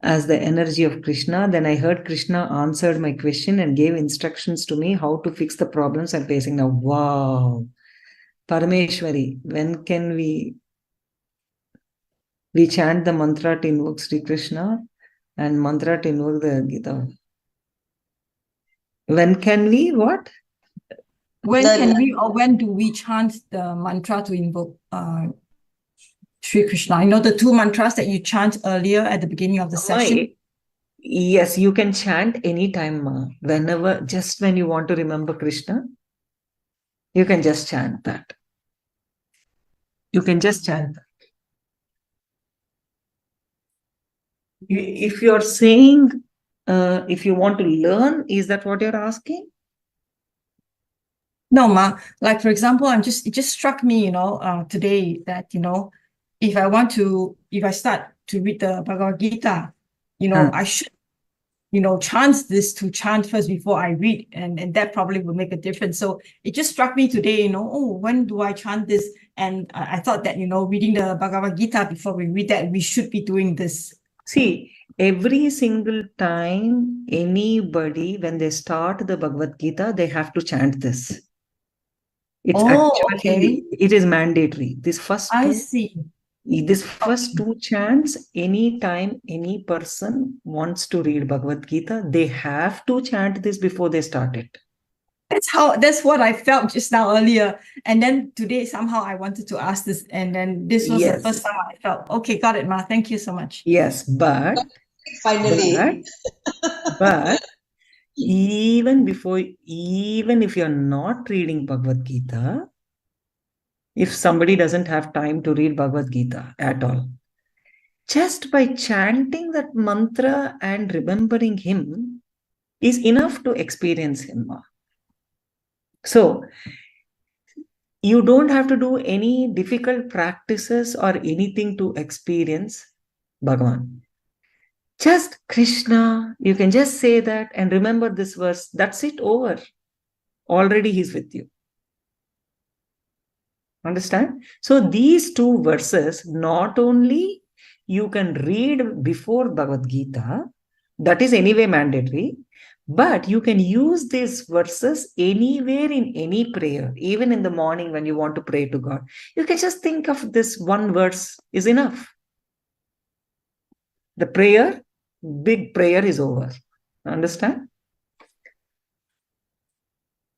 as the energy of Krishna. Then I heard Krishna answered my question and gave instructions to me how to fix the problems I'm facing now. Wow. Parameshwari, when can we chant the mantra to invoke Sri Krishna and mantra to invoke the Gita? When can we what? When can we or when do we chant the mantra to invoke Sri Krishna? I know the two mantras that you chant earlier at the beginning of the session. Yes, you can chant anytime, whenever, just when you want to remember Krishna, you can just chant that. You can just chant that. If you're saying, if you want to learn, is that what you're asking? No, Ma. Like, for example, it just struck me, today that, if I start to read the Bhagavad Gita, I should, chant first before I read, and that probably will make a difference. So it just struck me today, when do I chant this? And I thought that, reading the Bhagavad Gita before we read that, we should be doing this. See, every single time anybody, when they start the Bhagavad Gita, they have to chant this. It's it is mandatory. This first two chants, anytime any person wants to read Bhagavad Gita, they have to chant this before they start it. That's what I felt just now earlier. And then today, somehow I wanted to ask this. And then this was the first time I felt, okay, got it, Ma. Thank you so much. Yes, but finally, but even if you're not reading Bhagavad Gita, if somebody doesn't have time to read Bhagavad Gita at all, just by chanting that mantra and remembering him is enough to experience him. So, you don't have to do any difficult practices or anything to experience Bhagavan. Just Krishna, you can just say that and remember this verse. That's it, over. Already he's with you. Understand? So these two verses, not only you can read before Bhagavad Gita, that is anyway mandatory, but you can use these verses anywhere in any prayer, even in the morning when you want to pray to God. You can just think of this one verse is enough. The prayer, big prayer is over. Understand?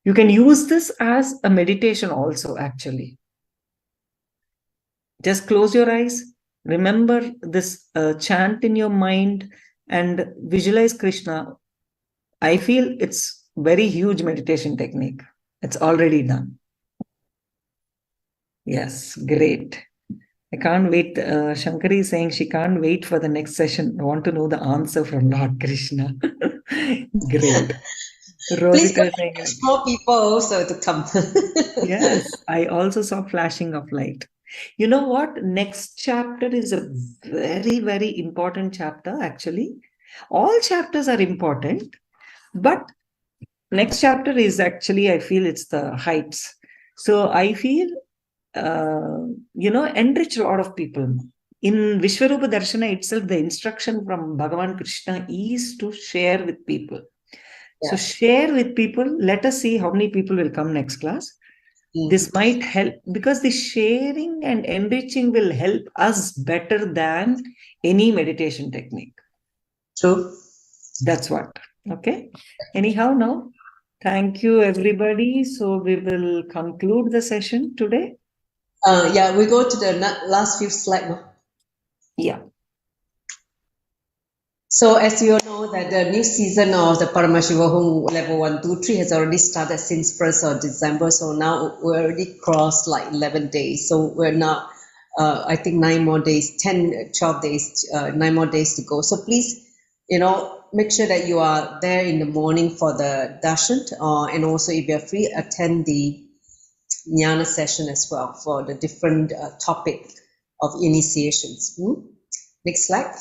You can use this as a meditation also, actually. Just close your eyes, remember this chant in your mind and visualize Krishna. I feel it's very huge meditation technique. It's already done. Yes, great. I can't wait. Shankari is saying she can't wait for the next session. I want to know the answer from Lord Krishna. Great. Please Rosita saying, more people also to come. yes, I also saw flashing of light. You know what? Next chapter is a very, very important chapter, actually. All chapters are important, but next chapter is actually, I feel it's the heights. So I feel, enrich a lot of people. In Visvarupa Darshana itself, the instruction from Bhagavan Krishna is to share with people. Yeah. So share with people. Let us see how many people will come next class. This might help, because the sharing and enriching will help us better than any meditation technique. True. That's what. Okay. Anyhow, now, thank you, everybody. So we will conclude the session today. Yeah, we go to the last few slides. No? Yeah. So as you all know that the new season of the Paramashiva Home Level 1, 2, 3 has already started since 1st of December. So now we already crossed like 11 days. So we're now, I think 9 more days, 10, 12 days, 9 more days to go. So please, make sure that you are there in the morning for the darshan, and also if you're free, attend the jnana session as well for the different topic of initiations. Next slide.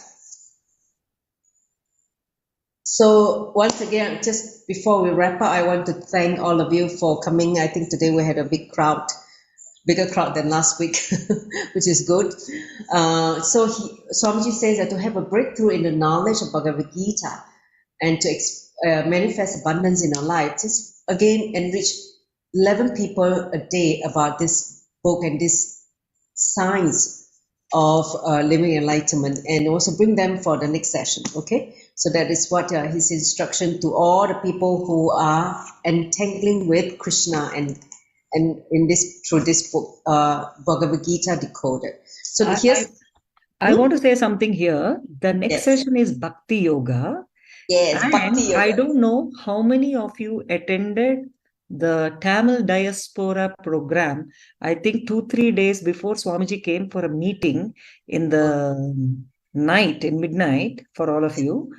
So once again, just before we wrap up, I want to thank all of you for coming. I think today we had a bigger crowd than last week, which is good. So Swamiji says that to have a breakthrough in the knowledge of Bhagavad Gita and to manifest abundance in our life, just again enrich 11 people a day about this book and this science of living enlightenment, and also bring them for the next session. Okay, so that is what his instruction to all the people who are entangling with Krishna and through this book, Bhagavad Gita Decoded. So I want to say something here. The next session is Bhakti Yoga. Yes, and Bhakti Yoga. I don't know how many of you attended the Tamil diaspora program. I think 2-3 days before Swamiji came for a meeting in the night, in midnight, for all of you.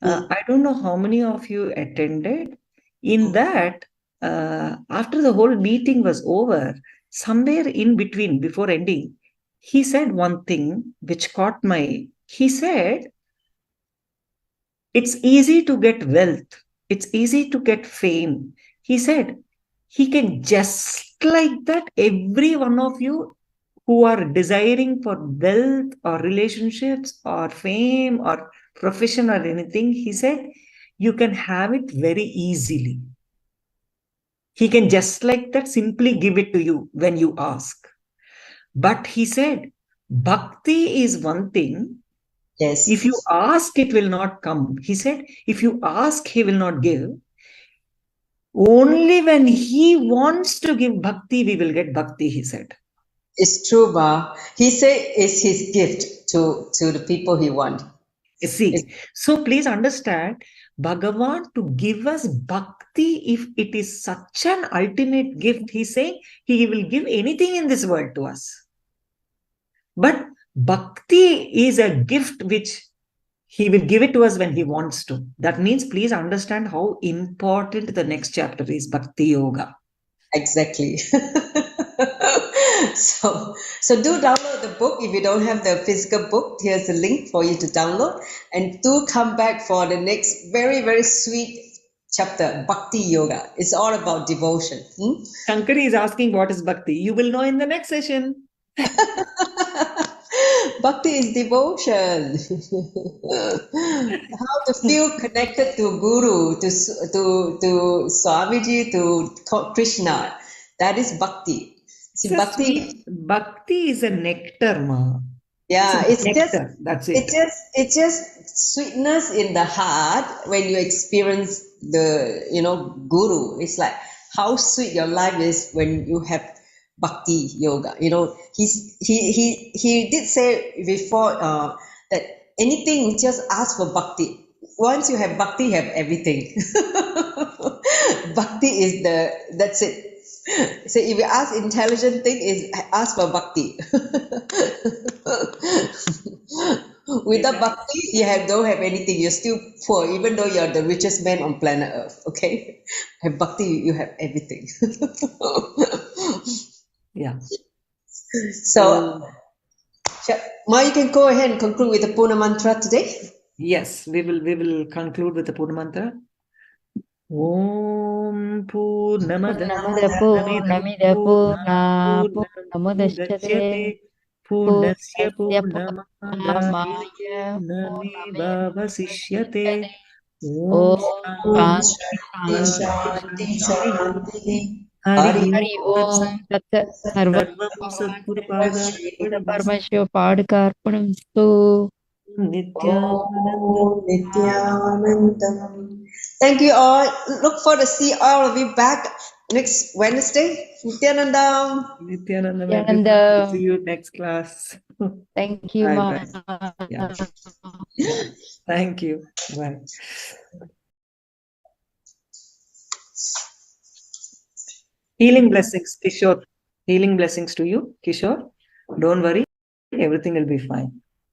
I don't know how many of you attended. In that, after the whole meeting was over, somewhere in between, before ending, he said one thing which caught my... He said, it's easy to get wealth. It's easy to get fame. He said, he can just like that, every one of you who are desiring for wealth or relationships or fame or profession or anything, he said, you can have it very easily. He can just like that simply give it to you when you ask. But he said, bhakti is one thing. Yes. If you ask, it will not come. He said, if you ask, he will not give. Only when he wants to give bhakti, we will get bhakti, he said. It's true, Ba. He said it's his gift to the people he wants. See, so please understand, Bhagavan to give us bhakti, if it is such an ultimate gift, he's saying he will give anything in this world to us. But bhakti is a gift which he will give it to us when he wants to. That means please understand how important the next chapter is, Bhakti Yoga. Exactly. So do download the book. If you don't have the physical book, here's the link for you to download. And do come back for the next very, very sweet chapter, Bhakti Yoga. It's all about devotion. Shankari is asking what is Bhakti. You will know in the next session. Bhakti is devotion. How to feel connected to Guru, to Swamiji, to Krishna. That is Bhakti. See, Bhakti is a nectar, ma. Yeah, it's nectar. That's it. It's just sweetness in the heart when you experience the Guru. It's like how sweet your life is when you have Bhakti Yoga. He did say before that anything, just ask for Bhakti. Once you have Bhakti, you have everything. Bhakti is that's it. So if you ask intelligent thing, is ask for bhakti. Without bhakti, you don't have anything. You're still poor, even though you're the richest man on planet Earth. Okay, have bhakti, you have everything. Yeah. So, Ma, you can go ahead and conclude with the Purna mantra today. Yes, we will conclude with the Purna mantra. Om Purnamada Purnamida Purnamudachyate Purnasya Purnamaya Purnamaya Purnamevavasishyate Om Om Shanti, Shanti Shanti, Shanti. Hari Hari Om Tat Sarvam Sarvam Satgurupada Paramashiva Padkarpanamstu Nithyananda. Nithyanandam. Thank you all. Look forward to see all of you back next Wednesday. Nithyanandam. Nithyananda. Nithyananda. See you next class. Thank you, Bye, Ma. bye. Yeah. Thank you. Bye. Healing blessings, Kishore. Healing blessings to you, Kishore. Don't worry, everything will be fine.